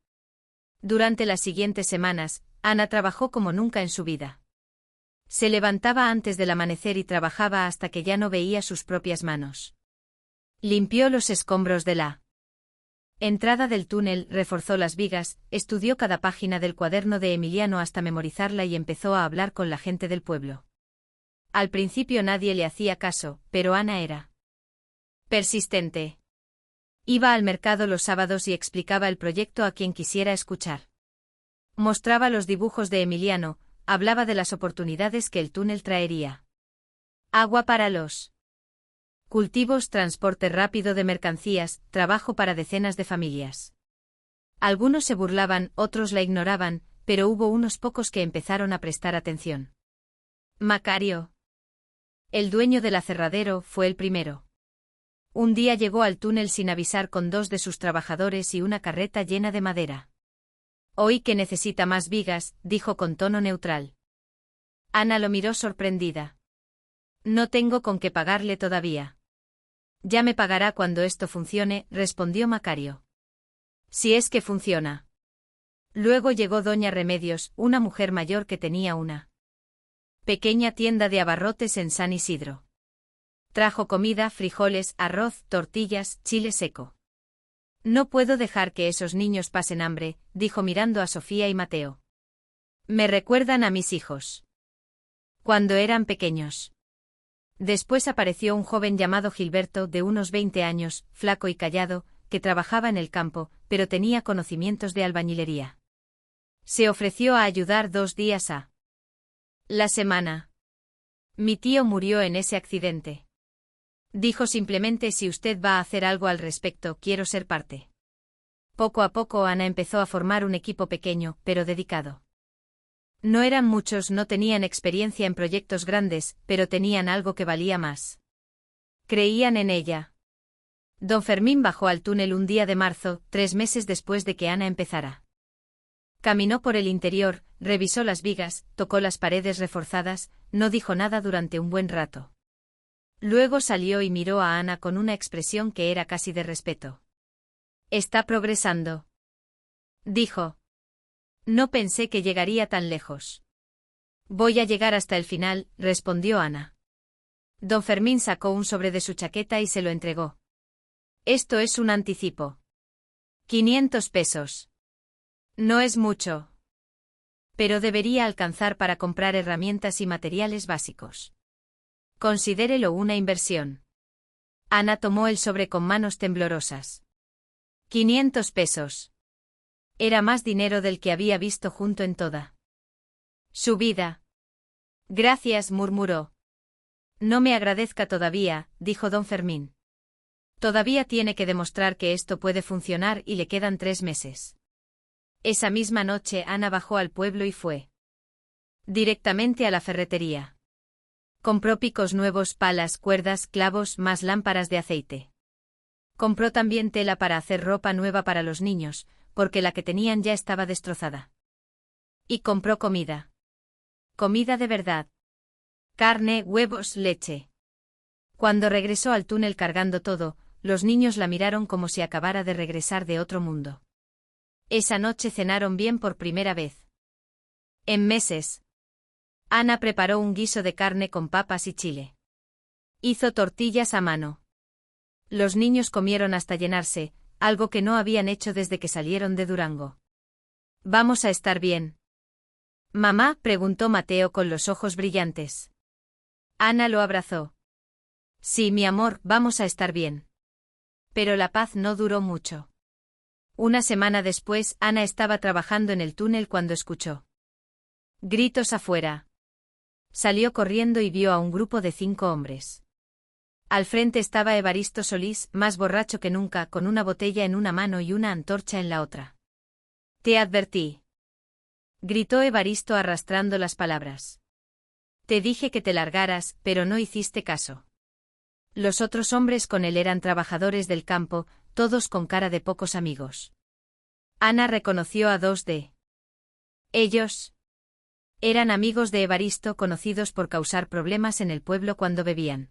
Durante las siguientes semanas, Ana trabajó como nunca en su vida. Se levantaba antes del amanecer y trabajaba hasta que ya no veía sus propias manos. Limpió los escombros de la entrada del túnel, reforzó las vigas, estudió cada página del cuaderno de Emiliano hasta memorizarla y empezó a hablar con la gente del pueblo. Al principio nadie le hacía caso, pero Ana era persistente. Iba al mercado los sábados y explicaba el proyecto a quien quisiera escuchar. Mostraba los dibujos de Emiliano, hablaba de las oportunidades que el túnel traería. Agua para los cultivos, transporte rápido de mercancías, trabajo para decenas de familias. Algunos se burlaban, otros la ignoraban, pero hubo unos pocos que empezaron a prestar atención. Macario, el dueño del aserradero, fue el primero. Un día llegó al túnel sin avisar con 2 de sus trabajadores y una carreta llena de madera. Oí que necesita más vigas, dijo con tono neutral. Ana lo miró sorprendida. No tengo con qué pagarle todavía. Ya me pagará cuando esto funcione, respondió Macario. Si es que funciona. Luego llegó doña Remedios, una mujer mayor que tenía una pequeña tienda de abarrotes en San Isidro. Trajo comida, frijoles, arroz, tortillas, chile seco. No puedo dejar que esos niños pasen hambre, dijo mirando a Sofía y Mateo. Me recuerdan a mis hijos. Cuando eran pequeños. Después apareció un joven llamado Gilberto, de unos 20 años, flaco y callado, que trabajaba en el campo, pero tenía conocimientos de albañilería. Se ofreció a ayudar 2 días a la semana. Mi tío murió en ese accidente. Dijo simplemente: si usted va a hacer algo al respecto, quiero ser parte. Poco a poco Ana empezó a formar un equipo pequeño, pero dedicado. No eran muchos, no tenían experiencia en proyectos grandes, pero tenían algo que valía más. Creían en ella. Don Fermín bajó al túnel un día de marzo, 3 meses después de que Ana empezara. Caminó por el interior, revisó las vigas, tocó las paredes reforzadas, no dijo nada durante un buen rato. Luego salió y miró a Ana con una expresión que era casi de respeto. Está progresando, dijo. No pensé que llegaría tan lejos. Voy a llegar hasta el final, respondió Ana. Don Fermín sacó un sobre de su chaqueta y se lo entregó. Esto es un anticipo. 500 pesos. No es mucho. Pero debería alcanzar para comprar herramientas y materiales básicos. Considérelo una inversión. Ana tomó el sobre con manos temblorosas. 500 pesos. Era más dinero del que había visto junto en toda su vida. Gracias, murmuró. No me agradezca todavía, dijo don Fermín. Todavía tiene que demostrar que esto puede funcionar y le quedan 3 meses. Esa misma noche Ana bajó al pueblo y fue directamente a la ferretería. Compró picos nuevos, palas, cuerdas, clavos, más lámparas de aceite. Compró también tela para hacer ropa nueva para los niños, porque la que tenían ya estaba destrozada. Y compró comida. Comida de verdad. Carne, huevos, leche. Cuando regresó al túnel cargando todo, los niños la miraron como si acabara de regresar de otro mundo. Esa noche cenaron bien por primera vez en meses. Ana preparó un guiso de carne con papas y chile. Hizo tortillas a mano. Los niños comieron hasta llenarse, algo que no habían hecho desde que salieron de Durango. ¿Vamos a estar bien? Mamá, preguntó Mateo con los ojos brillantes. Ana lo abrazó. Sí, mi amor, vamos a estar bien. Pero la paz no duró mucho. Una semana después, Ana estaba trabajando en el túnel cuando escuchó gritos afuera. Salió corriendo y vio a un grupo de 5 hombres. Al frente estaba Evaristo Solís, más borracho que nunca, con una botella en una mano y una antorcha en la otra. Te advertí. Gritó Evaristo arrastrando las palabras. Te dije que te largaras, pero no hiciste caso. Los otros hombres con él eran trabajadores del campo, todos con cara de pocos amigos. Ana reconoció a 2 de ellos. Eran amigos de Evaristo, conocidos por causar problemas en el pueblo cuando bebían.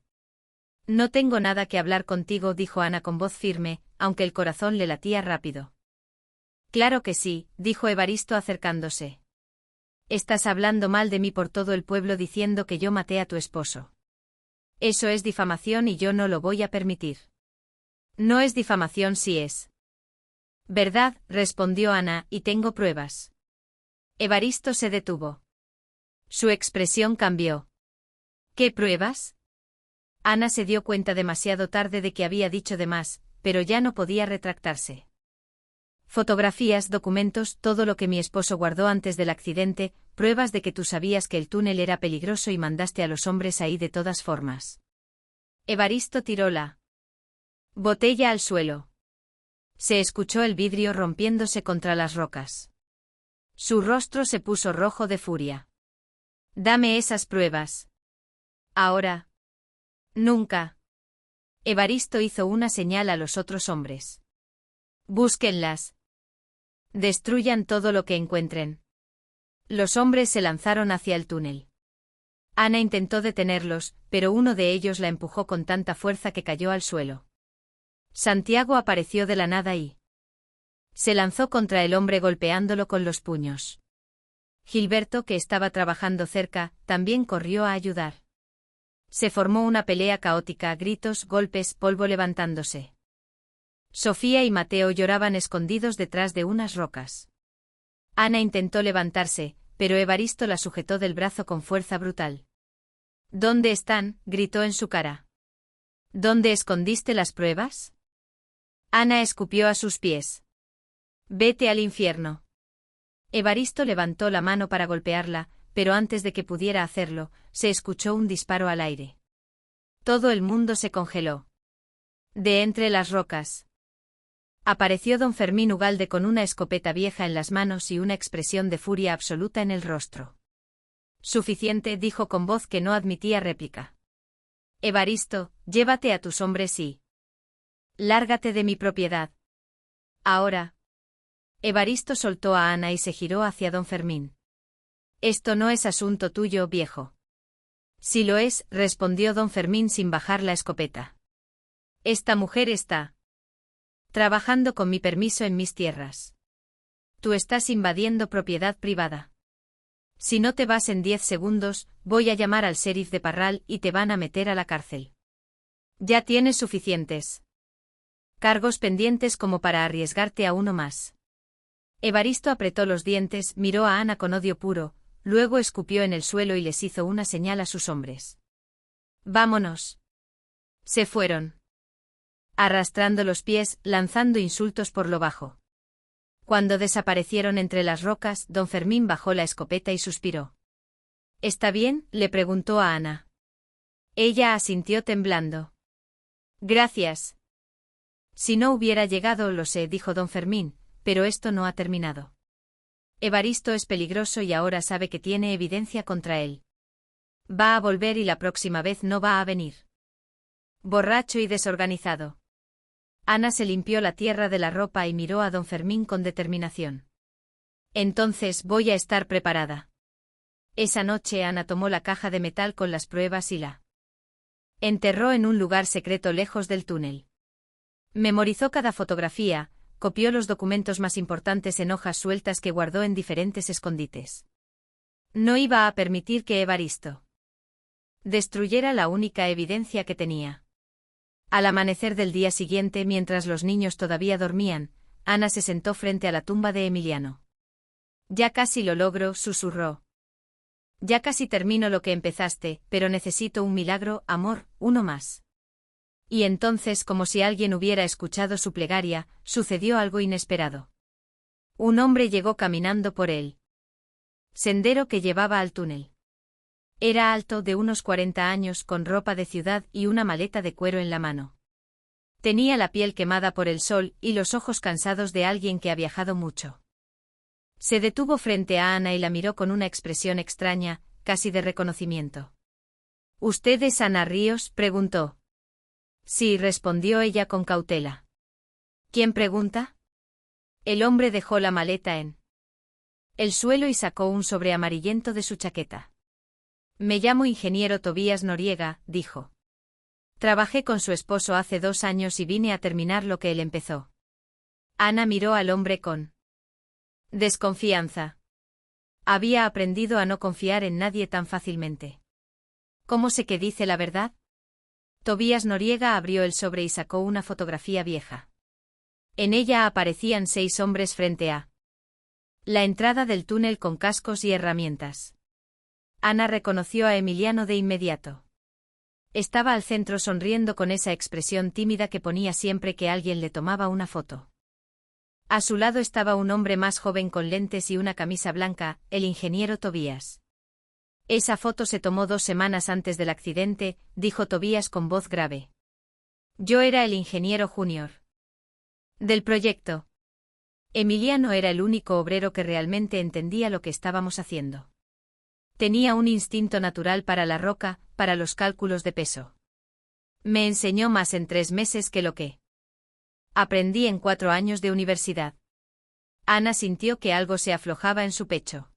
No tengo nada que hablar contigo, dijo Ana con voz firme, aunque el corazón le latía rápido. Claro que sí, dijo Evaristo acercándose. Estás hablando mal de mí por todo el pueblo diciendo que yo maté a tu esposo. Eso es difamación y yo no lo voy a permitir. No es difamación si es verdad, respondió Ana, y tengo pruebas. Evaristo se detuvo. Su expresión cambió. ¿Qué pruebas? Ana se dio cuenta demasiado tarde de que había dicho de más, pero ya no podía retractarse. Fotografías, documentos, todo lo que mi esposo guardó antes del accidente, pruebas de que tú sabías que el túnel era peligroso y mandaste a los hombres ahí de todas formas. Evaristo tiró la botella al suelo. Se escuchó el vidrio rompiéndose contra las rocas. Su rostro se puso rojo de furia. Dame esas pruebas. Ahora. Nunca. Evaristo hizo una señal a los otros hombres. Búsquenlas. Destruyan todo lo que encuentren. Los hombres se lanzaron hacia el túnel. Ana intentó detenerlos, pero uno de ellos la empujó con tanta fuerza que cayó al suelo. Santiago apareció de la nada y se lanzó contra el hombre golpeándolo con los puños. Gilberto, que estaba trabajando cerca, también corrió a ayudar. Se formó una pelea caótica, gritos, golpes, polvo levantándose. Sofía y Mateo lloraban escondidos detrás de unas rocas. Ana intentó levantarse, pero Evaristo la sujetó del brazo con fuerza brutal. ¿Dónde están?, gritó en su cara. ¿Dónde escondiste las pruebas? Ana escupió a sus pies. Vete al infierno. Evaristo levantó la mano para golpearla, pero antes de que pudiera hacerlo, se escuchó un disparo al aire. Todo el mundo se congeló. De entre las rocas apareció don Fermín Ugalde con una escopeta vieja en las manos y una expresión de furia absoluta en el rostro. Suficiente, dijo con voz que no admitía réplica. Evaristo, llévate a tus hombres y lárgate de mi propiedad. Ahora. Evaristo soltó a Ana y se giró hacia don Fermín. Esto no es asunto tuyo, viejo. Sí lo es, respondió don Fermín sin bajar la escopeta. Esta mujer está trabajando con mi permiso en mis tierras. Tú estás invadiendo propiedad privada. Si no te vas en 10 segundos, voy a llamar al sheriff de Parral y te van a meter a la cárcel. Ya tienes suficientes cargos pendientes como para arriesgarte a uno más. Evaristo apretó los dientes, miró a Ana con odio puro, luego escupió en el suelo y les hizo una señal a sus hombres. Vámonos. Se fueron. Arrastrando los pies, lanzando insultos por lo bajo. Cuando desaparecieron entre las rocas, don Fermín bajó la escopeta y suspiró. ¿Está bien?, le preguntó a Ana. Ella asintió temblando. Gracias. Si no hubiera llegado, lo sé, dijo don Fermín, pero esto no ha terminado. Evaristo es peligroso y ahora sabe que tiene evidencia contra él. Va a volver y la próxima vez no va a venir. Borracho y desorganizado. Ana se limpió la tierra de la ropa y miró a don Fermín con determinación. Entonces voy a estar preparada. Esa noche Ana tomó la caja de metal con las pruebas y la enterró en un lugar secreto lejos del túnel. Memorizó cada fotografía, copió los documentos más importantes en hojas sueltas que guardó en diferentes escondites. No iba a permitir que Evaristo destruyera la única evidencia que tenía. Al amanecer del día siguiente, mientras los niños todavía dormían, Ana se sentó frente a la tumba de Emiliano. Ya casi lo logro, susurró. Ya casi termino lo que empezaste, pero necesito un milagro, amor, uno más. Y entonces, como si alguien hubiera escuchado su plegaria, sucedió algo inesperado. Un hombre llegó caminando por el sendero que llevaba al túnel. Era alto, de unos 40 años, con ropa de ciudad y una maleta de cuero en la mano. Tenía la piel quemada por el sol y los ojos cansados de alguien que ha viajado mucho. Se detuvo frente a Ana y la miró con una expresión extraña, casi de reconocimiento. ¿Usted es Ana Ríos?, preguntó. Sí, respondió ella con cautela. ¿Quién pregunta? El hombre dejó la maleta en el suelo y sacó un sobre amarillento de su chaqueta. Me llamo ingeniero Tobías Noriega, dijo. Trabajé con su esposo hace 2 años y vine a terminar lo que él empezó. Ana miró al hombre con desconfianza. Había aprendido a no confiar en nadie tan fácilmente. ¿Cómo sé que dice la verdad? Tobías Noriega abrió el sobre y sacó una fotografía vieja. En ella aparecían 6 hombres frente a la entrada del túnel con cascos y herramientas. Ana reconoció a Emiliano de inmediato. Estaba al centro sonriendo con esa expresión tímida que ponía siempre que alguien le tomaba una foto. A su lado estaba un hombre más joven con lentes y una camisa blanca, el ingeniero Tobías. Esa foto se tomó 2 semanas antes del accidente, dijo Tobías con voz grave. Yo era el ingeniero junior del proyecto. Emiliano era el único obrero que realmente entendía lo que estábamos haciendo. Tenía un instinto natural para la roca, para los cálculos de peso. Me enseñó más en 3 meses que lo que aprendí en 4 años de universidad. Ana sintió que algo se aflojaba en su pecho.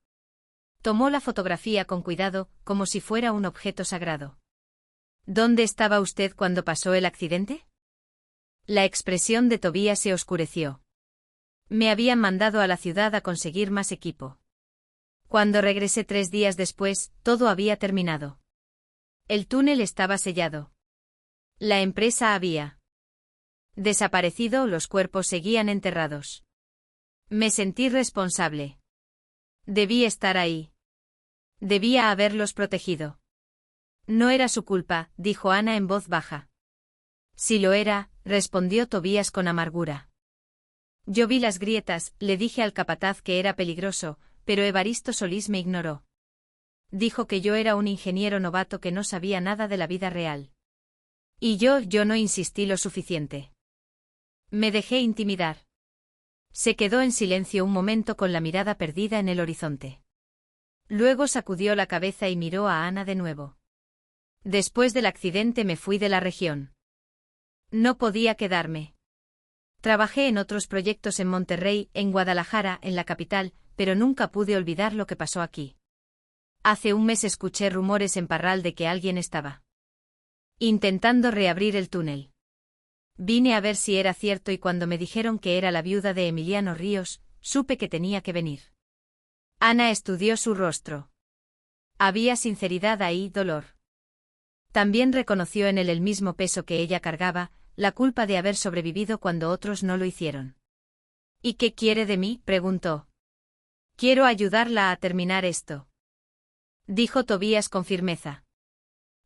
Tomó la fotografía con cuidado, como si fuera un objeto sagrado. ¿Dónde estaba usted cuando pasó el accidente? La expresión de Tobías se oscureció. Me habían mandado a la ciudad a conseguir más equipo. Cuando regresé 3 días después, todo había terminado. El túnel estaba sellado. La empresa había desaparecido, los cuerpos seguían enterrados. Me sentí responsable. Debí estar ahí. Debía haberlos protegido. No era su culpa, dijo Ana en voz baja. Si lo era, respondió Tobías con amargura. Yo vi las grietas, le dije al capataz que era peligroso, pero Evaristo Solís me ignoró. Dijo que yo era un ingeniero novato que no sabía nada de la vida real. Y yo no insistí lo suficiente. Me dejé intimidar. Se quedó en silencio un momento con la mirada perdida en el horizonte. Luego sacudió la cabeza y miró a Ana de nuevo. Después del accidente me fui de la región. No podía quedarme. Trabajé en otros proyectos en Monterrey, en Guadalajara, en la capital, pero nunca pude olvidar lo que pasó aquí. Hace un mes escuché rumores en Parral de que alguien estaba intentando reabrir el túnel. Vine a ver si era cierto y cuando me dijeron que era la viuda de Emiliano Ríos, supe que tenía que venir. Ana estudió su rostro. Había sinceridad ahí, dolor. También reconoció en él el mismo peso que ella cargaba, la culpa de haber sobrevivido cuando otros no lo hicieron. ¿Y qué quiere de mí?, preguntó. Quiero ayudarla a terminar esto, dijo Tobías con firmeza.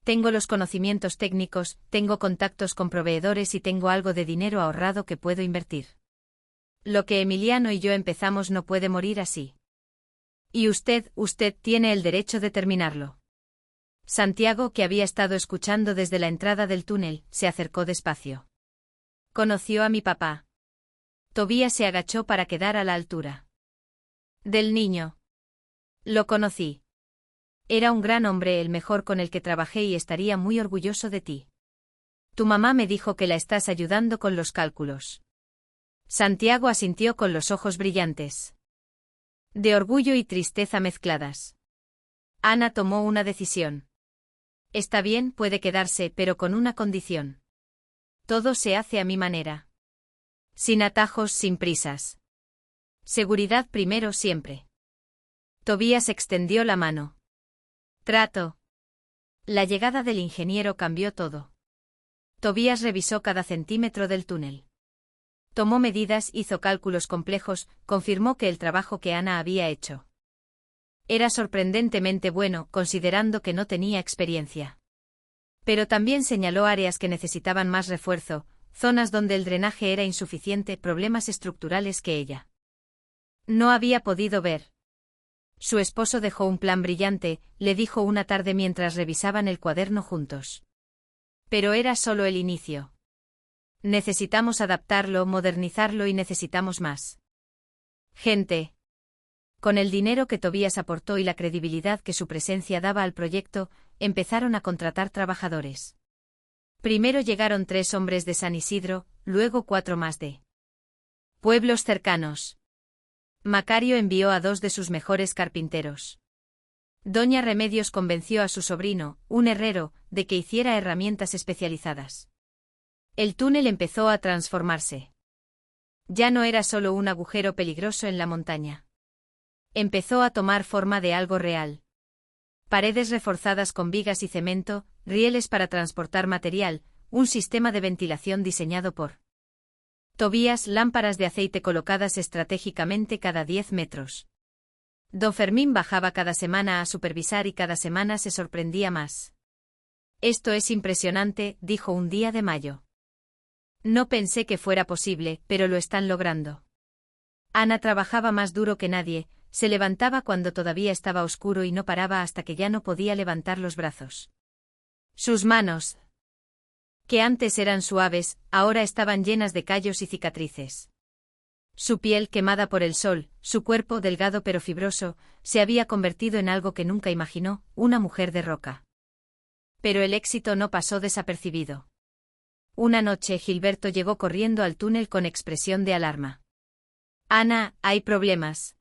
Tengo los conocimientos técnicos, tengo contactos con proveedores y tengo algo de dinero ahorrado que puedo invertir. Lo que Emiliano y yo empezamos no puede morir así. Y usted tiene el derecho de terminarlo. Santiago, que había estado escuchando desde la entrada del túnel, se acercó despacio. Conoció a mi papá. Tobías se agachó para quedar a la altura del niño. Lo conocí. Era un gran hombre, el mejor con el que trabajé, y estaría muy orgulloso de ti. Tu mamá me dijo que la estás ayudando con los cálculos. Santiago asintió con los ojos brillantes, de orgullo y tristeza mezcladas. Ana tomó una decisión. Está bien, puede quedarse, pero con una condición. Todo se hace a mi manera. Sin atajos, sin prisas. Seguridad primero siempre. Tobías extendió la mano. Trato. La llegada del ingeniero cambió todo. Tobías revisó cada centímetro del túnel. Tomó medidas, hizo cálculos complejos, confirmó que el trabajo que Ana había hecho era sorprendentemente bueno, considerando que no tenía experiencia. Pero también señaló áreas que necesitaban más refuerzo, zonas donde el drenaje era insuficiente, problemas estructurales que ella no había podido ver. Su esposo dejó un plan brillante, le dijo una tarde mientras revisaban el cuaderno juntos. Pero era solo el inicio. Necesitamos adaptarlo, modernizarlo, y necesitamos más gente. Con el dinero que Tobías aportó y la credibilidad que su presencia daba al proyecto, empezaron a contratar trabajadores. Primero llegaron 3 hombres de San Isidro, luego 4 más de pueblos cercanos. Macario envió a 2 de sus mejores carpinteros. Doña Remedios convenció a su sobrino, un herrero, de que hiciera herramientas especializadas. El túnel empezó a transformarse. Ya no era solo un agujero peligroso en la montaña. Empezó a tomar forma de algo real. Paredes reforzadas con vigas y cemento, rieles para transportar material, un sistema de ventilación diseñado por Tobías, lámparas de aceite colocadas estratégicamente cada 10 metros. Don Fermín bajaba cada semana a supervisar y cada semana se sorprendía más. Esto es impresionante, dijo un día de mayo. No pensé que fuera posible, pero lo están logrando. Ana trabajaba más duro que nadie, se levantaba cuando todavía estaba oscuro y no paraba hasta que ya no podía levantar los brazos. Sus manos, que antes eran suaves, ahora estaban llenas de callos y cicatrices. Su piel, quemada por el sol, su cuerpo, delgado pero fibroso, se había convertido en algo que nunca imaginó, una mujer de roca. Pero el éxito no pasó desapercibido. Una noche Gilberto llegó corriendo al túnel con expresión de alarma. Ana, hay problemas.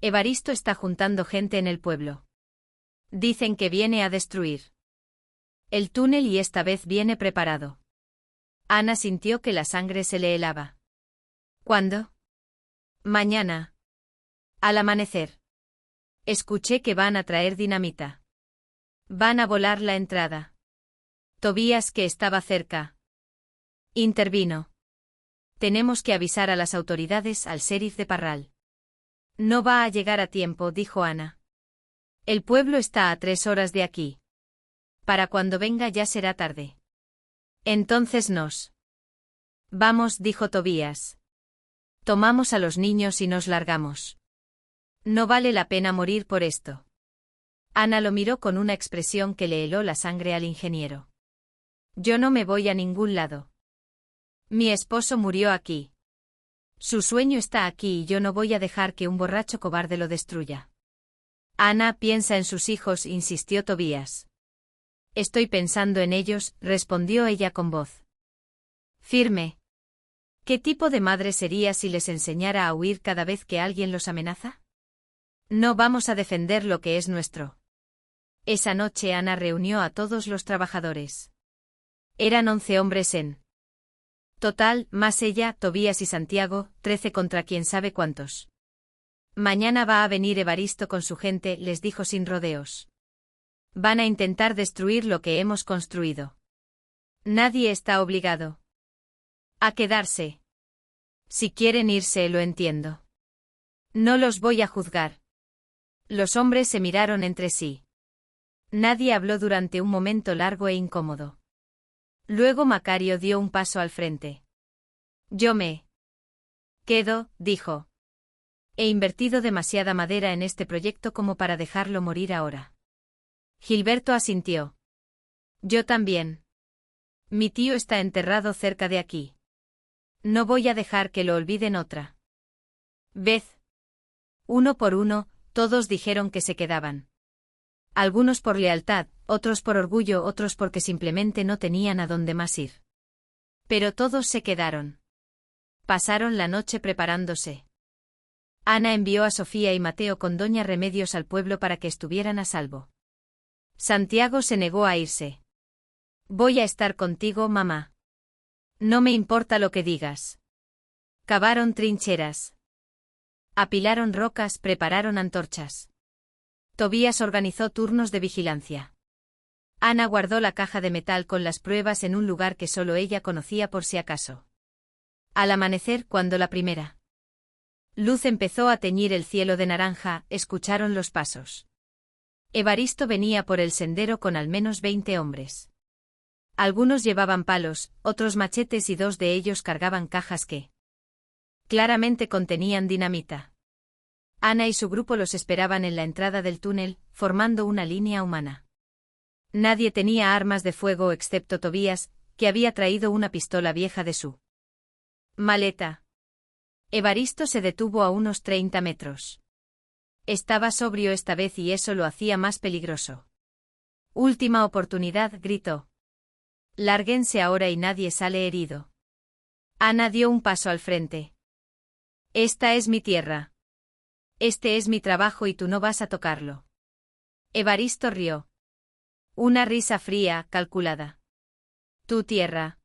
Evaristo está juntando gente en el pueblo. Dicen que viene a destruir el túnel y esta vez viene preparado. Ana sintió que la sangre se le helaba. ¿Cuándo? Mañana. Al amanecer. Escuché que van a traer dinamita. Van a volar la entrada. Tobías, que estaba cerca, intervino. Tenemos que avisar a las autoridades, al sheriff de Parral. No va a llegar a tiempo, dijo Ana. El pueblo está a 3 horas de aquí. Para cuando venga ya será tarde. Entonces nos vamos, dijo Tobías. Tomamos a los niños y nos largamos. No vale la pena morir por esto. Ana lo miró con una expresión que le heló la sangre al ingeniero. Yo no me voy a ningún lado. Mi esposo murió aquí. Su sueño está aquí y yo no voy a dejar que un borracho cobarde lo destruya. Ana, piensa en sus hijos, insistió Tobías. Estoy pensando en ellos, respondió ella con voz firme. ¿Qué tipo de madre sería si les enseñara a huir cada vez que alguien los amenaza? No vamos a defender lo que es nuestro. Esa noche Ana reunió a todos los trabajadores. Eran 11 hombres en total, más ella, Tobías y Santiago, 13 contra quién sabe cuántos. Mañana va a venir Evaristo con su gente, les dijo sin rodeos. Van a intentar destruir lo que hemos construido. Nadie está obligado a quedarse. Si quieren irse, lo entiendo. No los voy a juzgar. Los hombres se miraron entre sí. Nadie habló durante un momento largo e incómodo. Luego Macario dio un paso al frente. Yo me Quedo, dijo. He invertido demasiada madera en este proyecto como para dejarlo morir ahora. Gilberto asintió. Yo también. Mi tío está enterrado cerca de aquí. No voy a dejar que lo olviden otra vez. Uno por uno, todos dijeron que se quedaban. Algunos por lealtad, otros por orgullo, otros porque simplemente no tenían a dónde más ir. Pero todos se quedaron. Pasaron la noche preparándose. Ana envió a Sofía y Mateo con doña Remedios al pueblo para que estuvieran a salvo. Santiago se negó a irse. Voy a estar contigo, mamá. No me importa lo que digas. Cavaron trincheras. Apilaron rocas, prepararon antorchas. Tobías organizó turnos de vigilancia. Ana guardó la caja de metal con las pruebas en un lugar que solo ella conocía por si acaso. Al amanecer, cuando la primera luz empezó a teñir el cielo de naranja, escucharon los pasos. Evaristo venía por el sendero con al menos 20 hombres. Algunos llevaban palos, otros machetes y 2 de ellos cargaban cajas que claramente contenían dinamita. Ana y su grupo los esperaban en la entrada del túnel, formando una línea humana. Nadie tenía armas de fuego excepto Tobías, que había traído una pistola vieja de su maleta. Evaristo se detuvo a unos 30 metros. Estaba sobrio esta vez y eso lo hacía más peligroso. Última oportunidad, gritó. Lárguense ahora y nadie sale herido. Ana dio un paso al frente. Esta es mi tierra. Este es mi trabajo y tú no vas a tocarlo. Evaristo rió. Una risa fría, calculada. Tu tierra.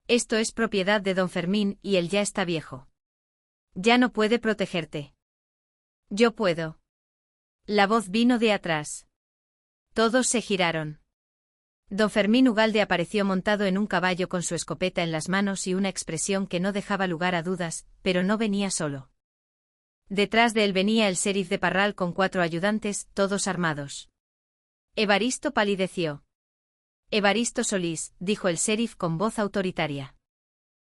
Esto es propiedad de don Fermín y él ya está viejo. Ya no puede protegerte. Yo puedo. La voz vino de atrás. Todos se giraron. Don Fermín Ugalde apareció montado en un caballo con su escopeta en las manos y una expresión que no dejaba lugar a dudas, pero no venía solo. Detrás de él venía el sheriff de Parral con 4 ayudantes, todos armados. Evaristo palideció. Evaristo Solís, dijo el sheriff con voz autoritaria.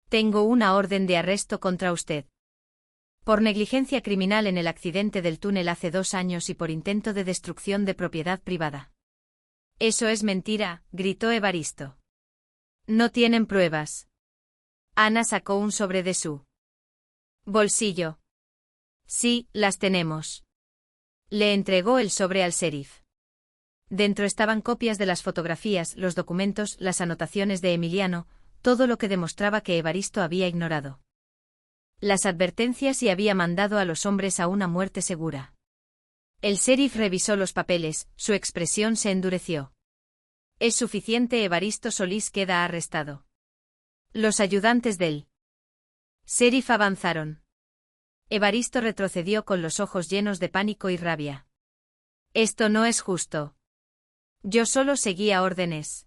Tengo una orden de arresto contra usted. Por negligencia criminal en el accidente del túnel hace 2 años y por intento de destrucción de propiedad privada. Eso es mentira, gritó Evaristo. No tienen pruebas. Ana sacó un sobre de su bolsillo. Sí, las tenemos. Le entregó el sobre al sheriff. Dentro estaban copias de las fotografías, los documentos, las anotaciones de Emiliano, todo lo que demostraba que Evaristo había ignorado las advertencias y había mandado a los hombres a una muerte segura. El sheriff revisó los papeles, su expresión se endureció. Es suficiente, Evaristo Solís queda arrestado. Los ayudantes del sheriff avanzaron. Evaristo retrocedió con los ojos llenos de pánico y rabia. Esto no es justo. Yo solo seguía órdenes.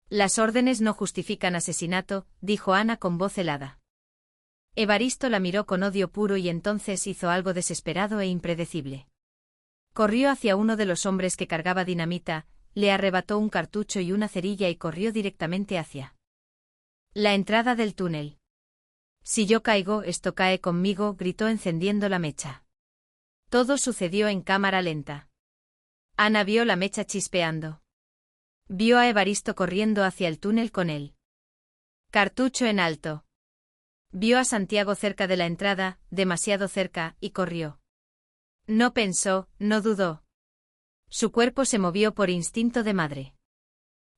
Las órdenes no justifican asesinato, dijo Ana con voz helada. Evaristo la miró con odio puro y entonces hizo algo desesperado e impredecible. Corrió hacia uno de los hombres que cargaba dinamita, le arrebató un cartucho y una cerilla y corrió directamente hacia la entrada del túnel. Si yo caigo, esto cae conmigo, gritó encendiendo la mecha. Todo sucedió en cámara lenta. Ana vio la mecha chispeando. Vio a Evaristo corriendo hacia el túnel con él. Cartucho en alto. Vio a Santiago cerca de la entrada, demasiado cerca, y corrió. No pensó, no dudó. Su cuerpo se movió por instinto de madre.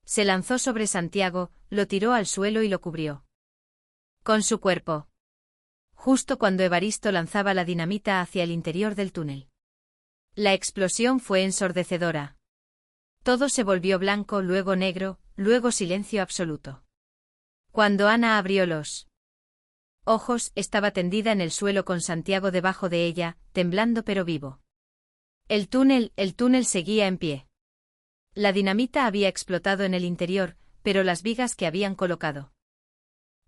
Se lanzó sobre Santiago, lo tiró al suelo y lo cubrió con su cuerpo. Justo cuando Evaristo lanzaba la dinamita hacia el interior del túnel. La explosión fue ensordecedora. Todo se volvió blanco, luego negro, luego silencio absoluto. Cuando Ana abrió los ojos, estaba tendida en el suelo con Santiago debajo de ella, temblando pero vivo. El túnel seguía en pie. La dinamita había explotado en el interior, pero las vigas que habían colocado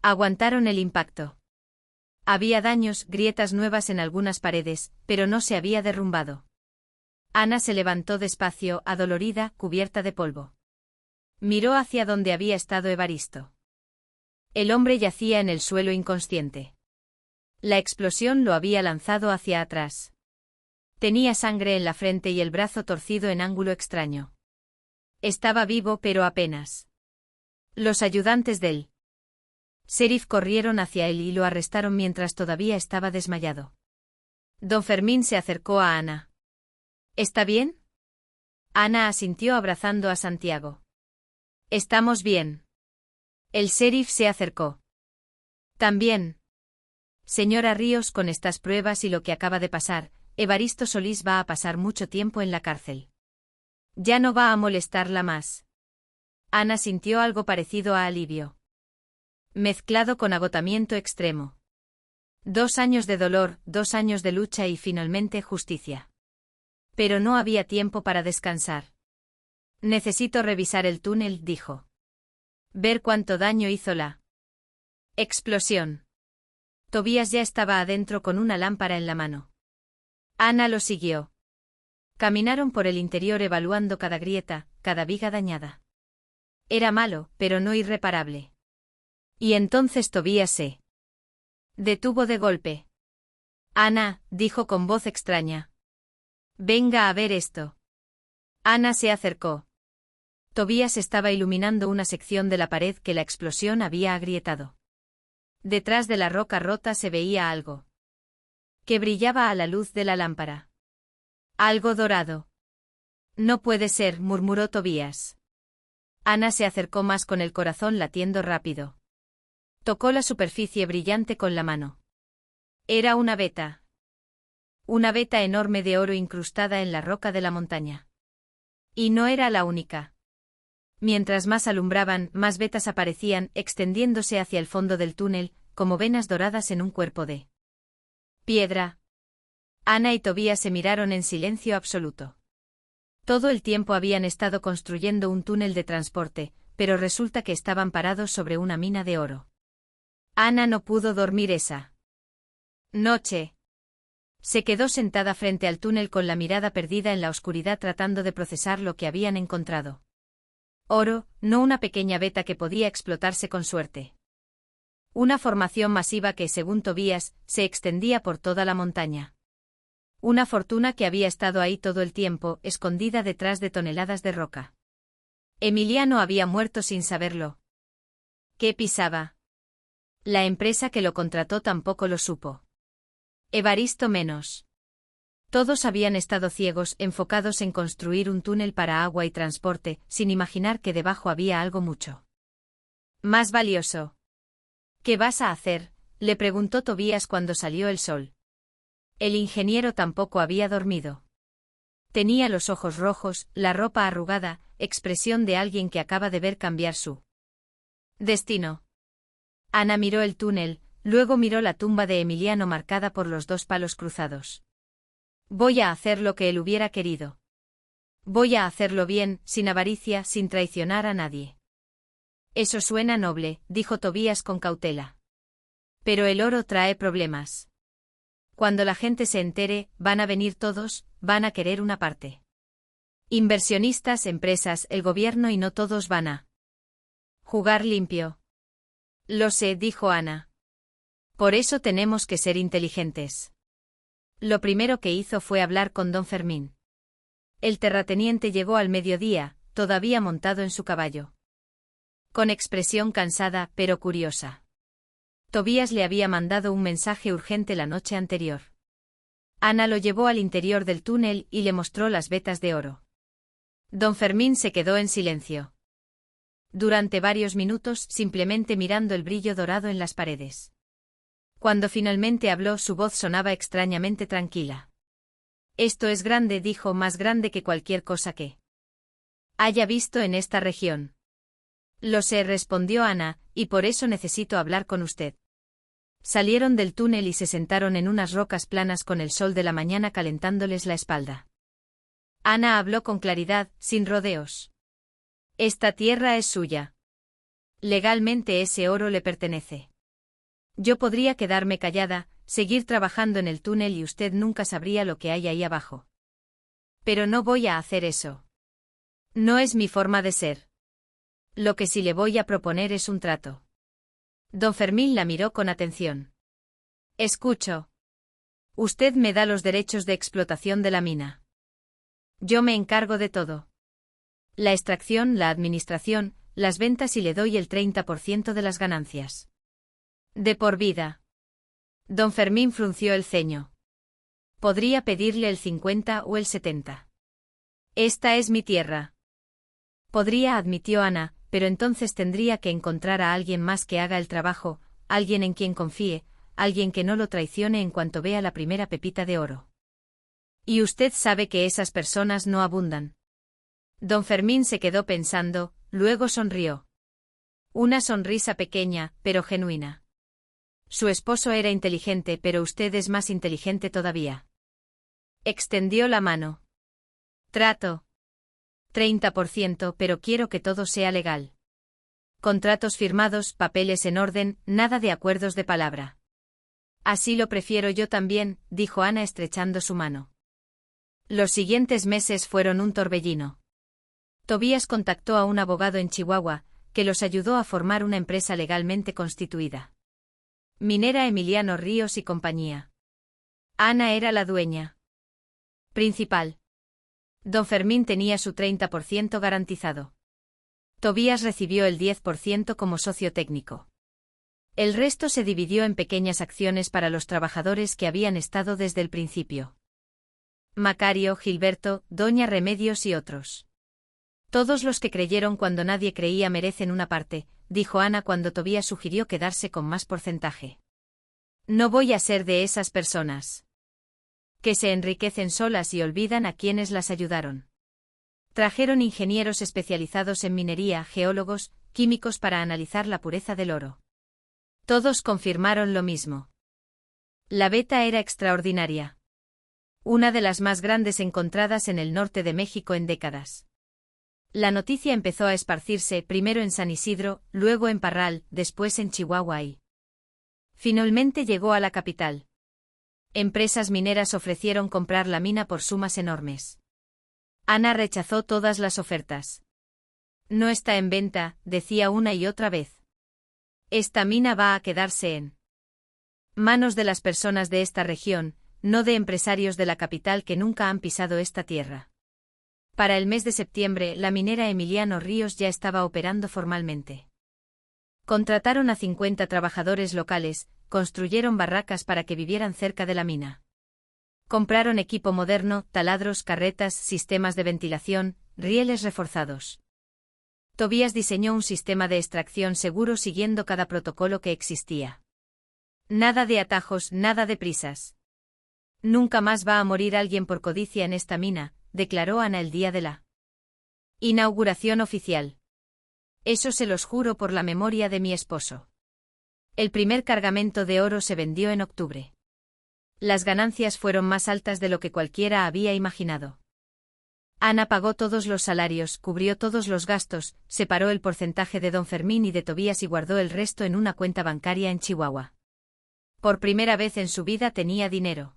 aguantaron el impacto. Había daños, grietas nuevas en algunas paredes, pero no se había derrumbado. Ana se levantó despacio, adolorida, cubierta de polvo. Miró hacia donde había estado Evaristo. El hombre yacía en el suelo inconsciente. La explosión lo había lanzado hacia atrás. Tenía sangre en la frente y el brazo torcido en ángulo extraño. Estaba vivo pero apenas. Los ayudantes del sheriff corrieron hacia él y lo arrestaron mientras todavía estaba desmayado. Don Fermín se acercó a Ana. ¿Está bien? Ana asintió abrazando a Santiago. Estamos bien. El sheriff se acercó. También. Señora Ríos, con estas pruebas y lo que acaba de pasar, Evaristo Solís va a pasar mucho tiempo en la cárcel. Ya no va a molestarla más. Ana sintió algo parecido a alivio, mezclado con agotamiento extremo. 2 años de dolor, 2 años de lucha y finalmente justicia. Pero no había tiempo para descansar. Necesito revisar el túnel, dijo. Ver cuánto daño hizo la explosión. Tobías ya estaba adentro con una lámpara en la mano. Ana lo siguió. Caminaron por el interior evaluando cada grieta, cada viga dañada. Era malo, pero no irreparable. Y entonces Tobías se detuvo de golpe. Ana, dijo con voz extraña. Venga a ver esto. Ana se acercó. Tobías estaba iluminando una sección de la pared que la explosión había agrietado. Detrás de la roca rota se veía algo que brillaba a la luz de la lámpara. Algo dorado. No puede ser, murmuró Tobías. Ana se acercó más con el corazón latiendo rápido. Tocó la superficie brillante con la mano. Era una veta. Una veta enorme de oro incrustada en la roca de la montaña. Y no era la única. Mientras más alumbraban, más vetas aparecían, extendiéndose hacia el fondo del túnel, como venas doradas en un cuerpo de piedra. Ana y Tobías se miraron en silencio absoluto. Todo el tiempo habían estado construyendo un túnel de transporte, pero resulta que estaban parados sobre una mina de oro. Ana no pudo dormir esa noche. Se quedó sentada frente al túnel con la mirada perdida en la oscuridad tratando de procesar lo que habían encontrado. Oro, no una pequeña veta que podía explotarse con suerte. Una formación masiva que, según Tobías, se extendía por toda la montaña. Una fortuna que había estado ahí todo el tiempo, escondida detrás de toneladas de roca. Emiliano había muerto sin saberlo. ¿Qué pisaba? La empresa que lo contrató tampoco lo supo. Evaristo menos. Todos habían estado ciegos, enfocados en construir un túnel para agua y transporte, sin imaginar que debajo había algo mucho más valioso. ¿Qué vas a hacer?, le preguntó Tobías cuando salió el sol. El ingeniero tampoco había dormido. Tenía los ojos rojos, la ropa arrugada, expresión de alguien que acaba de ver cambiar su destino. Ana miró el túnel, luego miró la tumba de Emiliano marcada por los 2 palos cruzados. Voy a hacer lo que él hubiera querido. Voy a hacerlo bien, sin avaricia, sin traicionar a nadie. Eso suena noble, dijo Tobías con cautela. Pero el oro trae problemas. Cuando la gente se entere, van a venir todos, van a querer una parte. Inversionistas, empresas, el gobierno y no todos van a jugar limpio. Lo sé, dijo Ana. Por eso tenemos que ser inteligentes. Lo primero que hizo fue hablar con don Fermín. El terrateniente llegó al mediodía, todavía montado en su caballo. Con expresión cansada, pero curiosa. Tobías le había mandado un mensaje urgente la noche anterior. Ana lo llevó al interior del túnel y le mostró las vetas de oro. Don Fermín se quedó en silencio. Durante varios minutos, simplemente mirando el brillo dorado en las paredes. Cuando finalmente habló, su voz sonaba extrañamente tranquila. Esto es grande, dijo, más grande que cualquier cosa que haya visto en esta región. Lo sé, respondió Ana, y por eso necesito hablar con usted. Salieron del túnel y se sentaron en unas rocas planas con el sol de la mañana calentándoles la espalda. Ana habló con claridad, sin rodeos. Esta tierra es suya. Legalmente ese oro le pertenece. Yo podría quedarme callada, seguir trabajando en el túnel y usted nunca sabría lo que hay ahí abajo. Pero no voy a hacer eso. No es mi forma de ser. Lo que sí le voy a proponer es un trato. Don Fermín la miró con atención. Escucho. Usted me da los derechos de explotación de la mina. Yo me encargo de todo. La extracción, la administración, las ventas y le doy el 30% de las ganancias. De por vida. Don Fermín frunció el ceño. Podría pedirle el 50 o el 70. Esta es mi tierra. Podría, admitió Ana, pero entonces tendría que encontrar a alguien más que haga el trabajo, alguien en quien confíe, alguien que no lo traicione en cuanto vea la primera pepita de oro. Y usted sabe que esas personas no abundan. Don Fermín se quedó pensando, luego sonrió. Una sonrisa pequeña, pero genuina. Su esposo era inteligente, pero usted es más inteligente todavía. Extendió la mano. Trato. 30%, pero quiero que todo sea legal. Contratos firmados, papeles en orden, nada de acuerdos de palabra. Así lo prefiero yo también, dijo Ana estrechando su mano. Los siguientes meses fueron un torbellino. Tobías contactó a un abogado en Chihuahua, que los ayudó a formar una empresa legalmente constituida. Minera Emiliano Ríos y compañía. Ana era la dueña principal. Don Fermín tenía su 30% garantizado. Tobías recibió el 10% como socio técnico. El resto se dividió en pequeñas acciones para los trabajadores que habían estado desde el principio. Macario, Gilberto, Doña Remedios y otros. Todos los que creyeron cuando nadie creía merecen una parte, dijo Ana cuando Tobías sugirió quedarse con más porcentaje. No voy a ser de esas personas que se enriquecen solas y olvidan a quienes las ayudaron. Trajeron ingenieros especializados en minería, geólogos, químicos para analizar la pureza del oro. Todos confirmaron lo mismo. La veta era extraordinaria. Una de las más grandes encontradas en el norte de México en décadas. La noticia empezó a esparcirse primero en San Isidro, luego en Parral, después en Chihuahua y finalmente llegó a la capital. Empresas mineras ofrecieron comprar la mina por sumas enormes. Ana rechazó todas las ofertas. No está en venta, decía una y otra vez. Esta mina va a quedarse en manos de las personas de esta región, no de empresarios de la capital que nunca han pisado esta tierra. Para el mes de septiembre, la minera Emiliano Ríos ya estaba operando formalmente. Contrataron a 50 trabajadores locales, construyeron barracas para que vivieran cerca de la mina. Compraron equipo moderno, taladros, carretas, sistemas de ventilación, rieles reforzados. Tobías diseñó un sistema de extracción seguro siguiendo cada protocolo que existía. Nada de atajos, nada de prisas. Nunca más va a morir alguien por codicia en esta mina, declaró Ana el día de la inauguración oficial. Eso se los juro por la memoria de mi esposo. El primer cargamento de oro se vendió en octubre. Las ganancias fueron más altas de lo que cualquiera había imaginado. Ana pagó todos los salarios, cubrió todos los gastos, separó el porcentaje de Don Fermín y de Tobías y guardó el resto en una cuenta bancaria en Chihuahua. Por primera vez en su vida tenía dinero.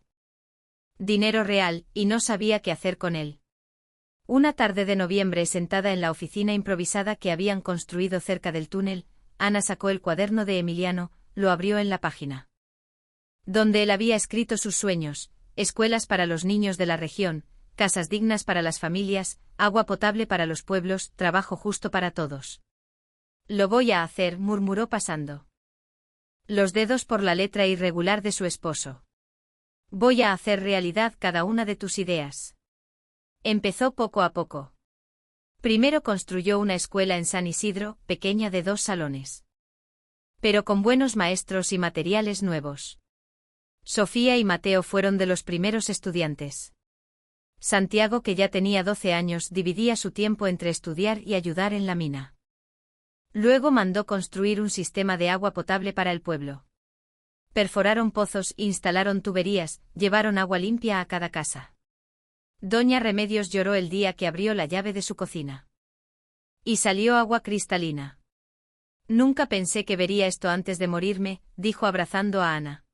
Dinero real, y no sabía qué hacer con él. Una tarde de noviembre, sentada en la oficina improvisada que habían construido cerca del túnel, Ana sacó el cuaderno de Emiliano, lo abrió en la página donde él había escrito sus sueños: escuelas para los niños de la región, casas dignas para las familias, agua potable para los pueblos, trabajo justo para todos. Lo voy a hacer, murmuró pasando los dedos por la letra irregular de su esposo. Voy a hacer realidad cada una de tus ideas. Empezó poco a poco. Primero construyó una escuela en San Isidro, pequeña de 2 salones. Pero con buenos maestros y materiales nuevos. Sofía y Mateo fueron de los primeros estudiantes. Santiago, que ya tenía 12 años, dividía su tiempo entre estudiar y ayudar en la mina. Luego mandó construir un sistema de agua potable para el pueblo. Perforaron pozos, instalaron tuberías, llevaron agua limpia a cada casa. Doña Remedios lloró el día que abrió la llave de su cocina. Y salió agua cristalina. Nunca pensé que vería esto antes de morirme, dijo abrazando a Ana.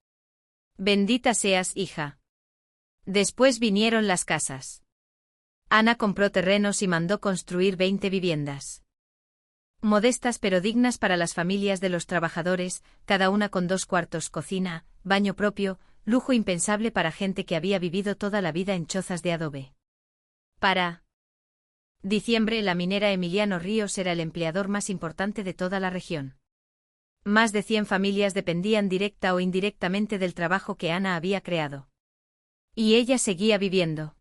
Bendita seas, hija. Después vinieron las casas. Ana compró terrenos y mandó construir 20 viviendas. Modestas pero dignas para las familias de los trabajadores, cada una con 2 cuartos, cocina, baño propio, lujo impensable para gente que había vivido toda la vida en chozas de adobe. Para diciembre, la minera Emiliano Ríos era el empleador más importante de toda la región. Más de 100 familias dependían directa o indirectamente del trabajo que Ana había creado. Y ella seguía viviendo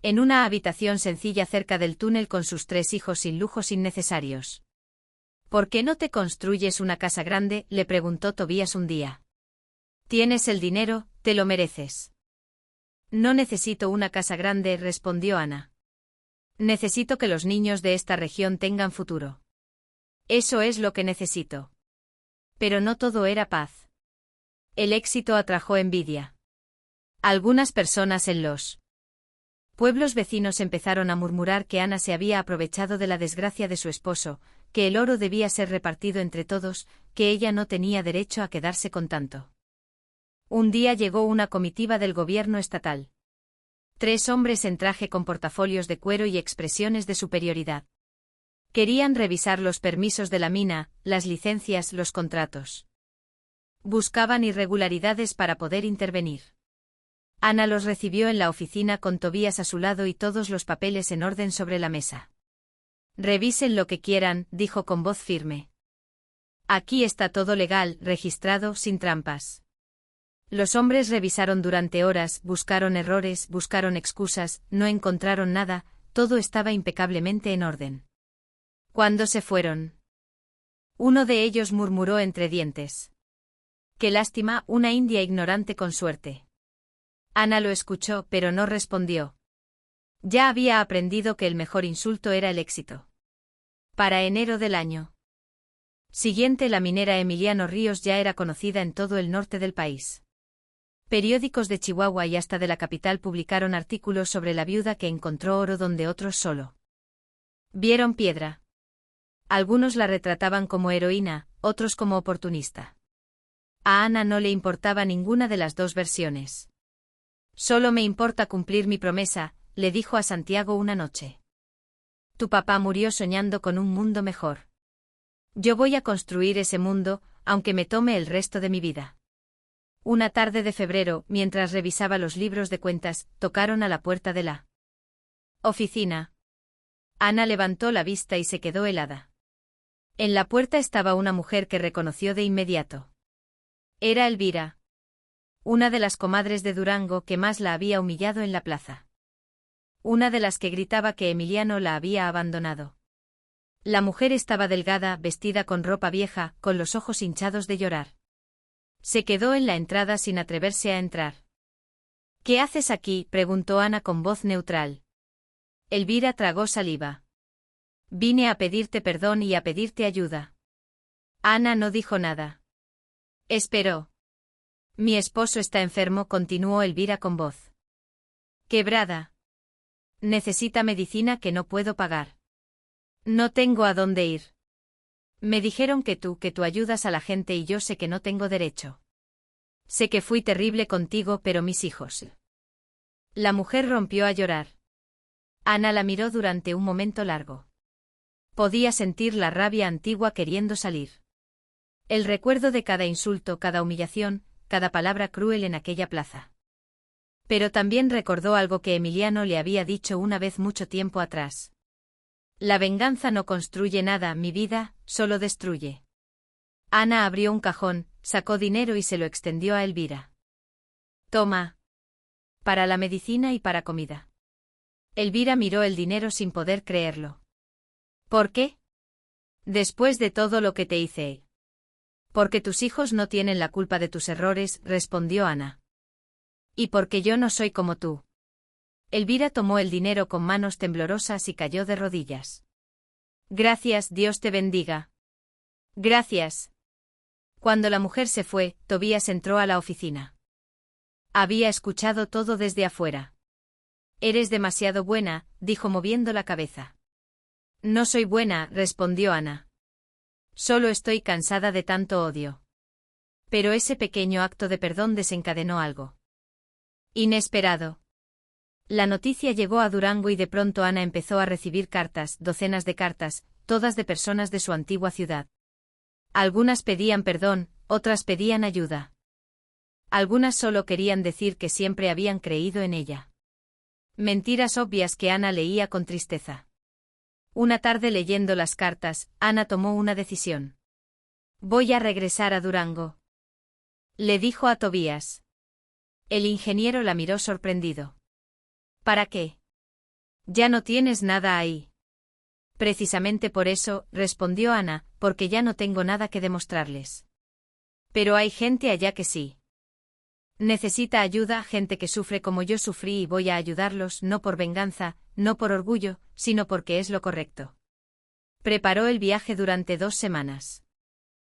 en una habitación sencilla cerca del túnel con sus 3 hijos sin lujos innecesarios. ¿Por qué no te construyes una casa grande?, le preguntó Tobías un día. Tienes el dinero, te lo mereces. No necesito una casa grande, respondió Ana. Necesito que los niños de esta región tengan futuro. Eso es lo que necesito. Pero no todo era paz. El éxito atrajo envidia. Algunas personas en los pueblos vecinos empezaron a murmurar que Ana se había aprovechado de la desgracia de su esposo, que el oro debía ser repartido entre todos, que ella no tenía derecho a quedarse con tanto. Un día llegó una comitiva del gobierno estatal. 3 hombres en traje con portafolios de cuero y expresiones de superioridad. Querían revisar los permisos de la mina, las licencias, los contratos. Buscaban irregularidades para poder intervenir. Ana los recibió en la oficina con Tobías a su lado y todos los papeles en orden sobre la mesa. Revisen lo que quieran, dijo con voz firme. Aquí está todo legal, registrado, sin trampas. Los hombres revisaron durante horas, buscaron errores, buscaron excusas, no encontraron nada, todo estaba impecablemente en orden. Cuando se fueron, uno de ellos murmuró entre dientes. Qué lástima, una india ignorante con suerte. Ana lo escuchó, pero no respondió. Ya había aprendido que el mejor insulto era el éxito. Para enero del año siguiente, la minera Emiliano Ríos ya era conocida en todo el norte del país. Periódicos de Chihuahua y hasta de la capital publicaron artículos sobre la viuda que encontró oro donde otros solo vieron piedra. Algunos la retrataban como heroína, otros como oportunista. A Ana no le importaba ninguna de las dos versiones. Solo me importa cumplir mi promesa, le dijo a Santiago una noche. Tu papá murió soñando con un mundo mejor. Yo voy a construir ese mundo, aunque me tome el resto de mi vida. Una tarde de febrero, mientras revisaba los libros de cuentas, tocaron a la puerta de la oficina. Ana levantó la vista y se quedó helada. En la puerta estaba una mujer que reconoció de inmediato. Era Elvira, una de las comadres de Durango que más la había humillado en la plaza. Una de las que gritaba que Emiliano la había abandonado. La mujer estaba delgada, vestida con ropa vieja, con los ojos hinchados de llorar. Se quedó en la entrada sin atreverse a entrar. ¿Qué haces aquí?, preguntó Ana con voz neutral. Elvira tragó saliva. Vine a pedirte perdón y a pedirte ayuda. Ana no dijo nada. Esperó. Mi esposo está enfermo, continuó Elvira con voz quebrada. Necesita medicina que no puedo pagar. No tengo a dónde ir. Me dijeron que tú ayudas a la gente y yo sé que no tengo derecho. Sé que fui terrible contigo, pero mis hijos. La mujer rompió a llorar. Ana la miró durante un momento largo. Podía sentir la rabia antigua queriendo salir. El recuerdo de cada insulto, cada humillación, cada palabra cruel en aquella plaza. Pero también recordó algo que Emiliano le había dicho una vez mucho tiempo atrás. La venganza no construye nada, mi vida, solo destruye. Ana abrió un cajón, sacó dinero y se lo extendió a Elvira. Toma. Para la medicina y para comida. Elvira miró el dinero sin poder creerlo. ¿Por qué? Después de todo lo que te hice. Porque tus hijos no tienen la culpa de tus errores, respondió Ana. Y porque yo no soy como tú. Elvira tomó el dinero con manos temblorosas y cayó de rodillas. Gracias, Dios te bendiga. Gracias. Cuando la mujer se fue, Tobías entró a la oficina. Había escuchado todo desde afuera. Eres demasiado buena, dijo moviendo la cabeza. No soy buena, respondió Ana. Solo estoy cansada de tanto odio. Pero ese pequeño acto de perdón desencadenó algo inesperado. La noticia llegó a Durango y de pronto Ana empezó a recibir cartas, docenas de cartas, todas de personas de su antigua ciudad. Algunas pedían perdón, otras pedían ayuda. Algunas solo querían decir que siempre habían creído en ella. Mentiras obvias que Ana leía con tristeza. Una tarde leyendo las cartas, Ana tomó una decisión. Voy a regresar a Durango, le dijo a Tobías. El ingeniero la miró sorprendido. ¿Para qué? Ya no tienes nada ahí. Precisamente por eso, respondió Ana, porque ya no tengo nada que demostrarles. Pero hay gente allá que sí. Necesita ayuda, gente que sufre como yo sufrí y voy a ayudarlos, no por venganza, no por orgullo, sino porque es lo correcto. Preparó el viaje durante 2 semanas.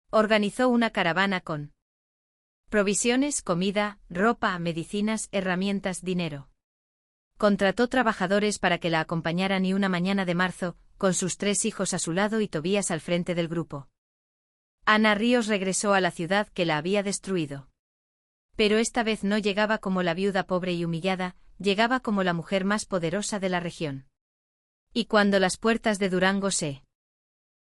Organizó una caravana con provisiones, comida, ropa, medicinas, herramientas, dinero. Contrató trabajadores para que la acompañaran y una mañana de marzo, con sus 3 hijos a su lado y Tobías al frente del grupo. Ana Ríos regresó a la ciudad que la había destruido. Pero esta vez no llegaba como la viuda pobre y humillada, llegaba como la mujer más poderosa de la región. Y cuando las puertas de Durango se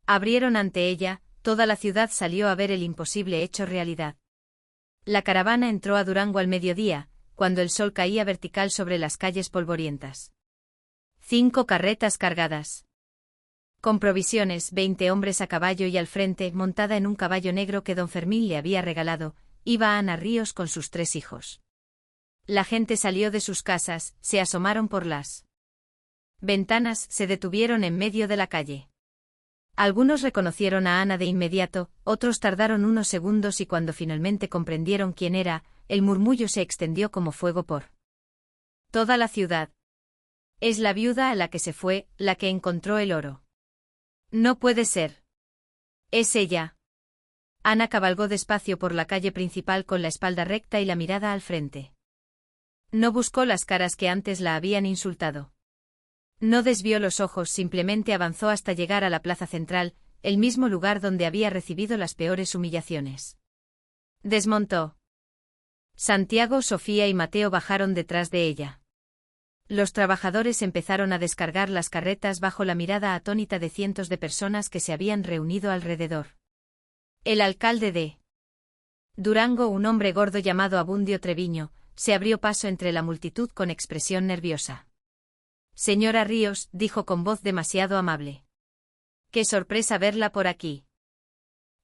abrieron ante ella, toda la ciudad salió a ver el imposible hecho realidad. La caravana entró a Durango al mediodía, cuando el sol caía vertical sobre las calles polvorientas. 5 carretas cargadas con provisiones, 20 hombres a caballo y al frente, montada en un caballo negro que don Fermín le había regalado, iba Ana Ríos con sus 3 hijos. La gente salió de sus casas, se asomaron por las ventanas, se detuvieron en medio de la calle. Algunos reconocieron a Ana de inmediato, otros tardaron unos segundos y cuando finalmente comprendieron quién era, el murmullo se extendió como fuego por toda la ciudad. Es la viuda a la que se fue, la que encontró el oro. No puede ser. Es ella. Ana cabalgó despacio por la calle principal con la espalda recta y la mirada al frente. No buscó las caras que antes la habían insultado. No desvió los ojos, simplemente avanzó hasta llegar a la plaza central, el mismo lugar donde había recibido las peores humillaciones. Desmontó. Santiago, Sofía y Mateo bajaron detrás de ella. Los trabajadores empezaron a descargar las carretas bajo la mirada atónita de cientos de personas que se habían reunido alrededor. El alcalde de Durango, un hombre gordo llamado Abundio Treviño, se abrió paso entre la multitud con expresión nerviosa. Señora Ríos, dijo con voz demasiado amable. Qué sorpresa verla por aquí.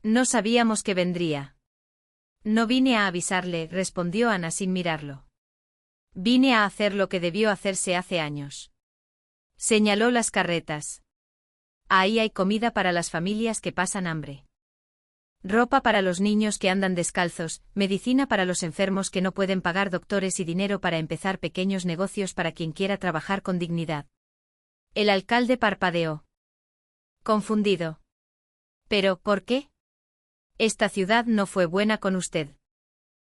No sabíamos que vendría. No vine a avisarle, respondió Ana sin mirarlo. Vine a hacer lo que debió hacerse hace años. Señaló las carretas. Ahí hay comida para las familias que pasan hambre. Ropa para los niños que andan descalzos, medicina para los enfermos que no pueden pagar doctores y dinero para empezar pequeños negocios para quien quiera trabajar con dignidad. El alcalde parpadeó. Confundido. Pero, ¿por qué? Esta ciudad no fue buena con usted.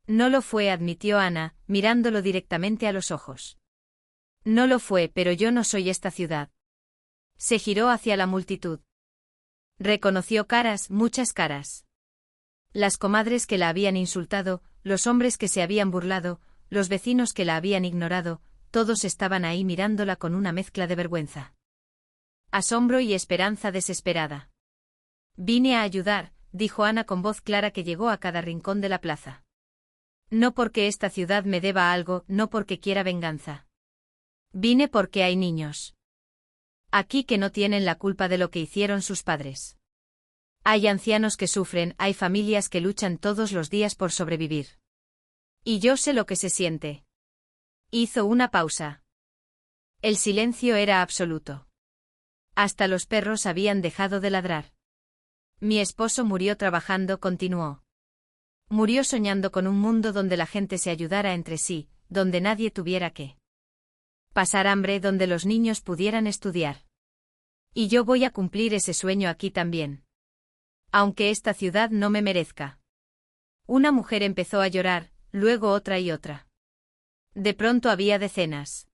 No lo fue, admitió Ana, mirándolo directamente a los ojos. No lo fue, pero yo no soy esta ciudad. Se giró hacia la multitud. Reconoció caras, muchas caras. Las comadres que la habían insultado, los hombres que se habían burlado, los vecinos que la habían ignorado, todos estaban ahí mirándola con una mezcla de vergüenza, asombro y esperanza desesperada. Vine a ayudar, dijo Ana con voz clara que llegó a cada rincón de la plaza. No porque esta ciudad me deba algo, no porque quiera venganza. Vine porque hay niños aquí que no tienen la culpa de lo que hicieron sus padres. Hay ancianos que sufren, hay familias que luchan todos los días por sobrevivir. Y yo sé lo que se siente. Hizo una pausa. El silencio era absoluto. Hasta los perros habían dejado de ladrar. Mi esposo murió trabajando, continuó. Murió soñando con un mundo donde la gente se ayudara entre sí, donde nadie tuviera que pasar hambre, donde los niños pudieran estudiar. Y yo voy a cumplir ese sueño aquí también. Aunque esta ciudad no me merezca. Una mujer empezó a llorar, luego otra y otra. De pronto había decenas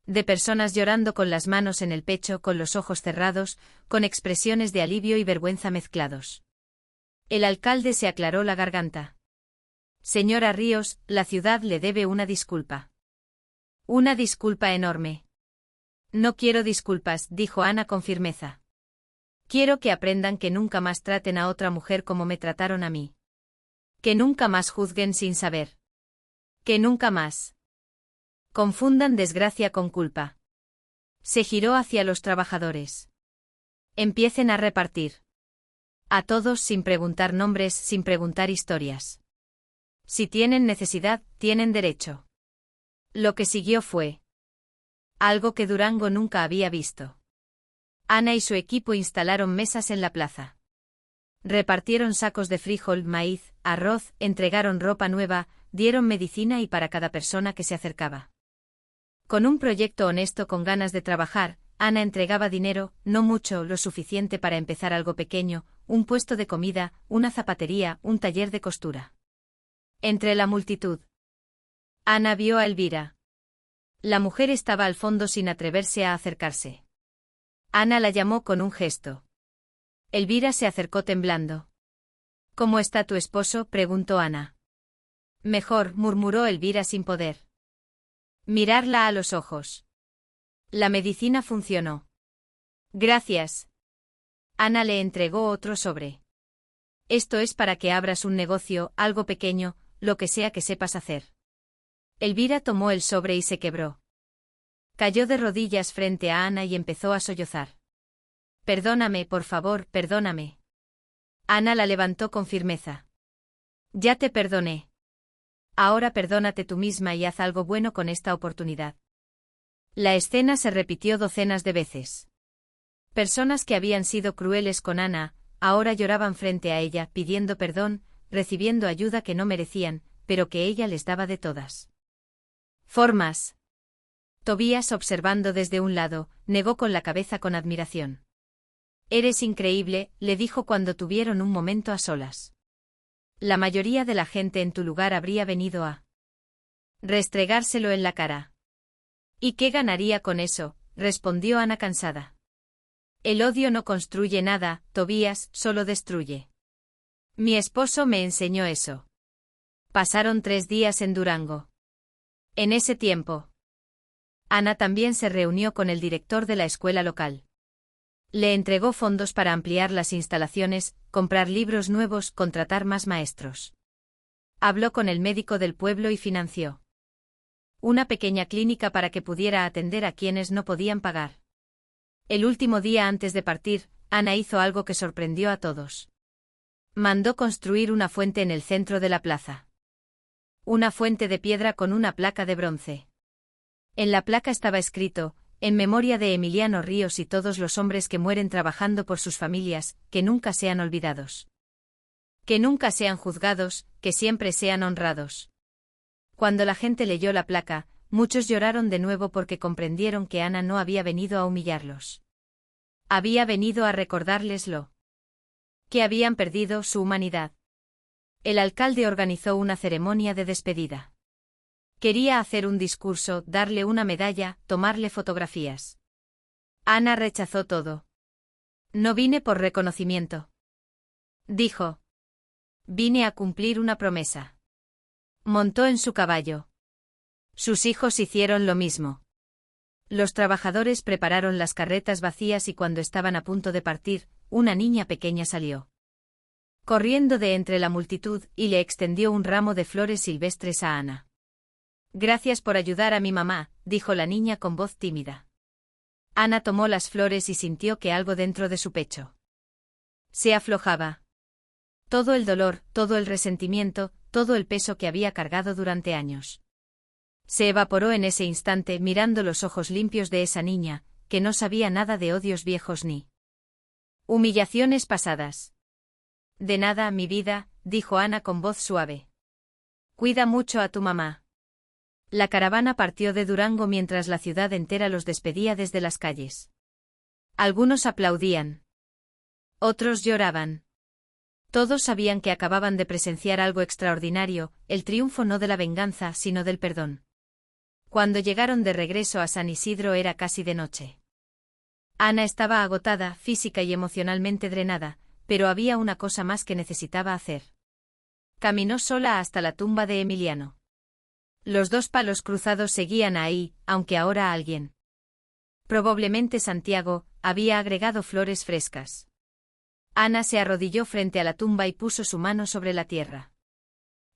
de personas llorando con las manos en el pecho, con los ojos cerrados, con expresiones de alivio y vergüenza mezclados. El alcalde se aclaró la garganta. Señora Ríos, la ciudad le debe una disculpa. Una disculpa enorme. No quiero disculpas, dijo Ana con firmeza. Quiero que aprendan que nunca más traten a otra mujer como me trataron a mí. Que nunca más juzguen sin saber. Que nunca más confundan desgracia con culpa. Se giró hacia los trabajadores. Empiecen a repartir. A todos sin preguntar nombres, sin preguntar historias. Si tienen necesidad, tienen derecho. Lo que siguió fue algo que Durango nunca había visto. Ana y su equipo instalaron mesas en la plaza. Repartieron sacos de frijol, maíz, arroz, entregaron ropa nueva, dieron medicina y para cada persona que se acercaba. Con un proyecto honesto con ganas de trabajar, Ana entregaba dinero, no mucho, lo suficiente para empezar algo pequeño, un puesto de comida, una zapatería, un taller de costura. Entre la multitud, Ana vio a Elvira. La mujer estaba al fondo sin atreverse a acercarse. Ana la llamó con un gesto. Elvira se acercó temblando. ¿Cómo está tu esposo?, preguntó Ana. Mejor, murmuró Elvira sin poder mirarla a los ojos. La medicina funcionó. Gracias. Ana le entregó otro sobre. Esto es para que abras un negocio, algo pequeño, lo que sea que sepas hacer. Elvira tomó el sobre y se quebró. Cayó de rodillas frente a Ana y empezó a sollozar. Perdóname, por favor, perdóname. Ana la levantó con firmeza. Ya te perdoné. Ahora perdónate tú misma y haz algo bueno con esta oportunidad. La escena se repitió docenas de veces. Personas que habían sido crueles con Ana, ahora lloraban frente a ella, pidiendo perdón, recibiendo ayuda que no merecían, pero que ella les daba de todas formas. Tobías, observando desde un lado, negó con la cabeza con admiración. Eres increíble, le dijo cuando tuvieron un momento a solas. La mayoría de la gente en tu lugar habría venido a restregárselo en la cara. ¿Y qué ganaría con eso?, respondió Ana cansada. El odio no construye nada, Tobías, solo destruye. Mi esposo me enseñó eso. Pasaron 3 días en Durango. En ese tiempo, Ana también se reunió con el director de la escuela local. Le entregó fondos para ampliar las instalaciones, comprar libros nuevos, contratar más maestros. Habló con el médico del pueblo y financió una pequeña clínica para que pudiera atender a quienes no podían pagar. El último día antes de partir, Ana hizo algo que sorprendió a todos. Mandó construir una fuente en el centro de la plaza. Una fuente de piedra con una placa de bronce. En la placa estaba escrito: en memoria de Emiliano Ríos y todos los hombres que mueren trabajando por sus familias, que nunca sean olvidados. Que nunca sean juzgados, que siempre sean honrados. Cuando la gente leyó la placa, muchos lloraron de nuevo porque comprendieron que Ana no había venido a humillarlos. Había venido a recordarles lo que habían perdido, su humanidad. El alcalde organizó una ceremonia de despedida. Quería hacer un discurso, darle una medalla, tomarle fotografías. Ana rechazó todo. No vine por reconocimiento, dijo. Vine a cumplir una promesa. Montó en su caballo. Sus hijos hicieron lo mismo. Los trabajadores prepararon las carretas vacías y cuando estaban a punto de partir, una niña pequeña salió corriendo de entre la multitud y le extendió un ramo de flores silvestres a Ana. Gracias por ayudar a mi mamá, dijo la niña con voz tímida. Ana tomó las flores y sintió que algo dentro de su pecho se aflojaba. Todo el dolor, todo el resentimiento, todo el peso que había cargado durante años se evaporó en ese instante mirando los ojos limpios de esa niña, que no sabía nada de odios viejos ni humillaciones pasadas. De nada, mi vida, dijo Ana con voz suave. Cuida mucho a tu mamá. La caravana partió de Durango mientras la ciudad entera los despedía desde las calles. Algunos aplaudían. Otros lloraban. Todos sabían que acababan de presenciar algo extraordinario, el triunfo no de la venganza, sino del perdón. Cuando llegaron de regreso a San Isidro era casi de noche. Ana estaba agotada, física y emocionalmente drenada, pero había una cosa más que necesitaba hacer. Caminó sola hasta la tumba de Emiliano. Los 2 palos cruzados seguían ahí, aunque ahora alguien, probablemente Santiago, había agregado flores frescas. Ana se arrodilló frente a la tumba y puso su mano sobre la tierra.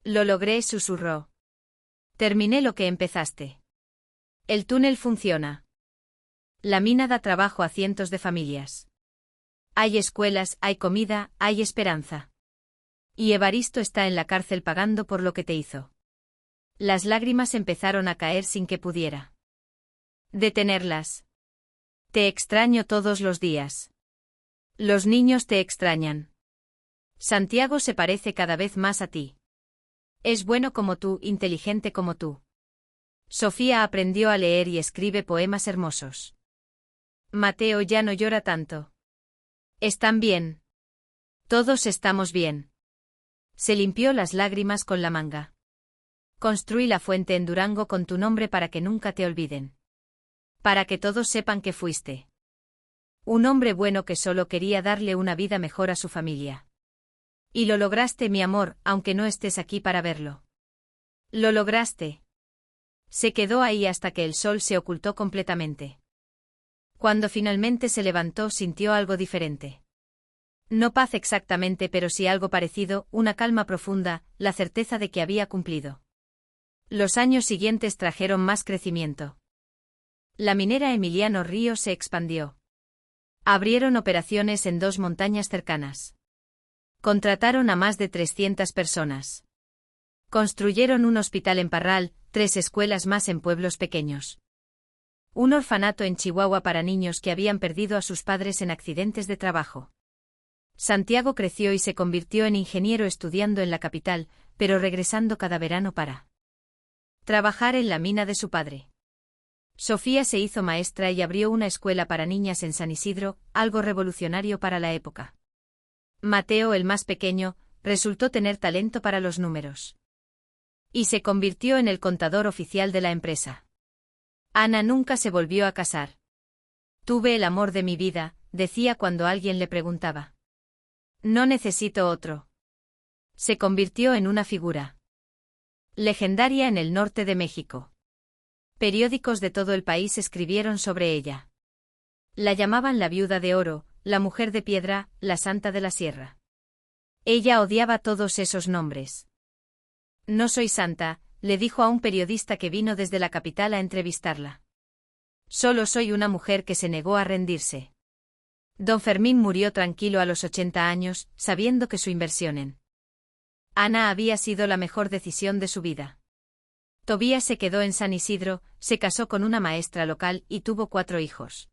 Lo logré, susurró. Terminé lo que empezaste. El túnel funciona. La mina da trabajo a cientos de familias. Hay escuelas, hay comida, hay esperanza. Y Evaristo está en la cárcel pagando por lo que te hizo. Las lágrimas empezaron a caer sin que pudiera detenerlas. Te extraño todos los días. Los niños te extrañan. Santiago se parece cada vez más a ti. Es bueno como tú, inteligente como tú. Sofía aprendió a leer y escribe poemas hermosos. Mateo ya no llora tanto. Están bien. Todos estamos bien. Se limpió las lágrimas con la manga. Construí la fuente en Durango con tu nombre para que nunca te olviden. Para que todos sepan que fuiste un hombre bueno que solo quería darle una vida mejor a su familia. Y lo lograste, mi amor, aunque no estés aquí para verlo. Lo lograste. Se quedó ahí hasta que el sol se ocultó completamente. Cuando finalmente se levantó, sintió algo diferente. No paz exactamente, pero sí algo parecido, una calma profunda, la certeza de que había cumplido. Los años siguientes trajeron más crecimiento. La minera Emiliano Ríos se expandió. Abrieron operaciones en 2 montañas cercanas. Contrataron a más de 300 personas. Construyeron un hospital en Parral, 3 escuelas más en pueblos pequeños. Un orfanato en Chihuahua para niños que habían perdido a sus padres en accidentes de trabajo. Santiago creció y se convirtió en ingeniero estudiando en la capital, pero regresando cada verano para trabajar en la mina de su padre. Sofía se hizo maestra y abrió una escuela para niñas en San Isidro, algo revolucionario para la época. Mateo, el más pequeño, resultó tener talento para los números. Y se convirtió en el contador oficial de la empresa. Ana nunca se volvió a casar. Tuve el amor de mi vida, decía cuando alguien le preguntaba. No necesito otro. Se convirtió en una figura legendaria en el norte de México. Periódicos de todo el país escribieron sobre ella. La llamaban la viuda de oro, la mujer de piedra, la santa de la sierra. Ella odiaba todos esos nombres. No soy santa, le dijo a un periodista que vino desde la capital a entrevistarla. Solo soy una mujer que se negó a rendirse. Don Fermín murió tranquilo a los 80 años, sabiendo que su inversión en Ana había sido la mejor decisión de su vida. Tobías se quedó en San Isidro, se casó con una maestra local y tuvo 4 hijos.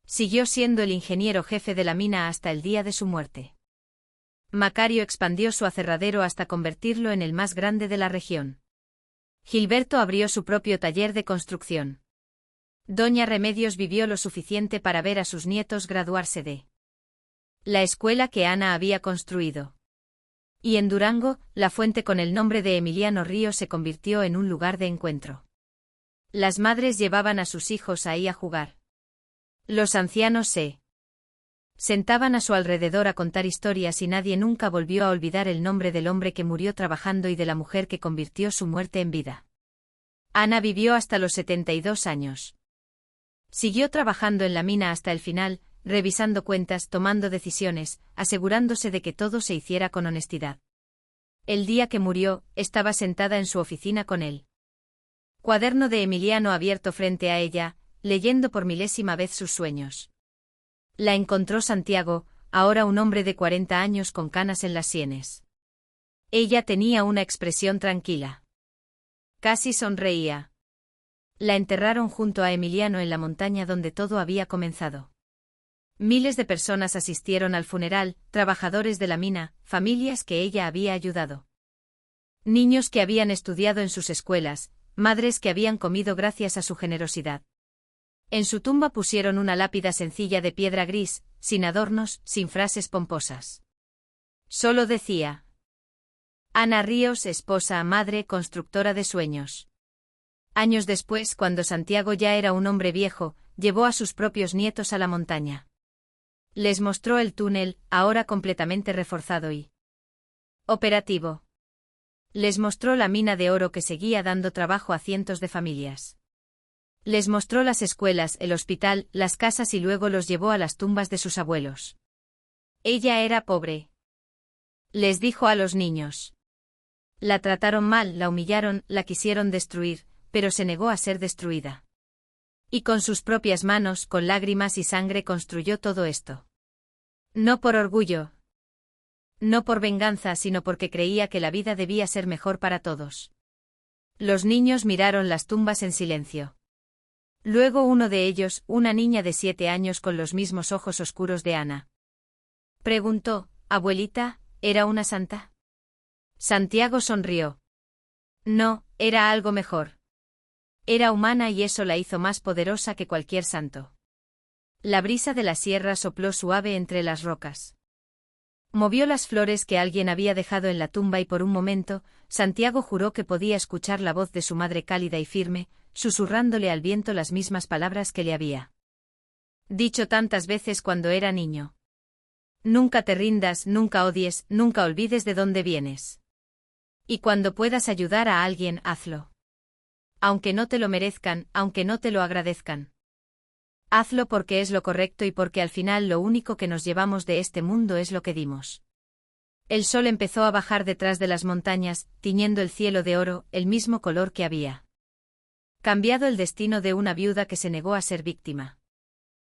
Siguió siendo el ingeniero jefe de la mina hasta el día de su muerte. Macario expandió su aserradero hasta convertirlo en el más grande de la región. Gilberto abrió su propio taller de construcción. Doña Remedios vivió lo suficiente para ver a sus nietos graduarse de la escuela que Ana había construido. Y en Durango, la fuente con el nombre de Emiliano Ríos se convirtió en un lugar de encuentro. Las madres llevaban a sus hijos ahí a jugar. Los ancianos se sentaban a su alrededor a contar historias y nadie nunca volvió a olvidar el nombre del hombre que murió trabajando y de la mujer que convirtió su muerte en vida. Ana vivió hasta los 72 años. Siguió trabajando en la mina hasta el final, revisando cuentas, tomando decisiones, asegurándose de que todo se hiciera con honestidad. El día que murió, estaba sentada en su oficina con él. Cuaderno de Emiliano abierto frente a ella, leyendo por milésima vez sus sueños. La encontró Santiago, ahora un hombre de 40 años con canas en las sienes. Ella tenía una expresión tranquila. Casi sonreía. La enterraron junto a Emiliano en la montaña donde todo había comenzado. Miles de personas asistieron al funeral, trabajadores de la mina, familias que ella había ayudado. Niños que habían estudiado en sus escuelas, madres que habían comido gracias a su generosidad. En su tumba pusieron una lápida sencilla de piedra gris, sin adornos, sin frases pomposas. Solo decía: Ana Ríos, esposa, madre, constructora de sueños. Años después, cuando Santiago ya era un hombre viejo, llevó a sus propios nietos a la montaña. Les mostró el túnel, ahora completamente reforzado y operativo. Les mostró la mina de oro que seguía dando trabajo a cientos de familias. Les mostró las escuelas, el hospital, las casas y luego los llevó a las tumbas de sus abuelos. Ella era pobre. Les dijo a los niños: La trataron mal, la humillaron, la quisieron destruir, pero se negó a ser destruida. Y con sus propias manos, con lágrimas y sangre construyó todo esto. No por orgullo. No por venganza, sino porque creía que la vida debía ser mejor para todos. Los niños miraron las tumbas en silencio. Luego uno de ellos, una niña de 7 años con los mismos ojos oscuros de Ana, preguntó: «Abuelita, ¿era una santa?». Santiago sonrió. No, era algo mejor. Era humana y eso la hizo más poderosa que cualquier santo. La brisa de la sierra sopló suave entre las rocas. Movió las flores que alguien había dejado en la tumba y por un momento, Santiago juró que podía escuchar la voz de su madre cálida y firme, susurrándole al viento las mismas palabras que le había dicho tantas veces cuando era niño. Nunca te rindas, nunca odies, nunca olvides de dónde vienes. Y cuando puedas ayudar a alguien, hazlo. Aunque no te lo merezcan, aunque no te lo agradezcan. Hazlo porque es lo correcto y porque al final lo único que nos llevamos de este mundo es lo que dimos. El sol empezó a bajar detrás de las montañas, tiñendo el cielo de oro, el mismo color que había cambiado el destino de una viuda que se negó a ser víctima.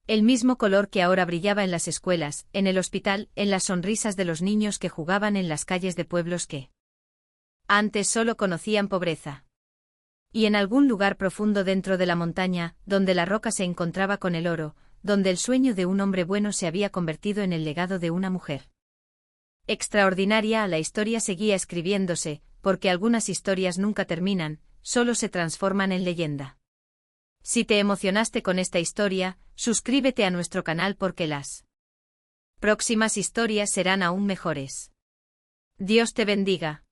El mismo color que ahora brillaba en las escuelas, en el hospital, en las sonrisas de los niños que jugaban en las calles de pueblos que antes solo conocían pobreza. Y en algún lugar profundo dentro de la montaña, donde la roca se encontraba con el oro, donde el sueño de un hombre bueno se había convertido en el legado de una mujer extraordinaria, la historia seguía escribiéndose, porque algunas historias nunca terminan, solo se transforman en leyenda. Si te emocionaste con esta historia, suscríbete a nuestro canal porque las próximas historias serán aún mejores. Dios te bendiga.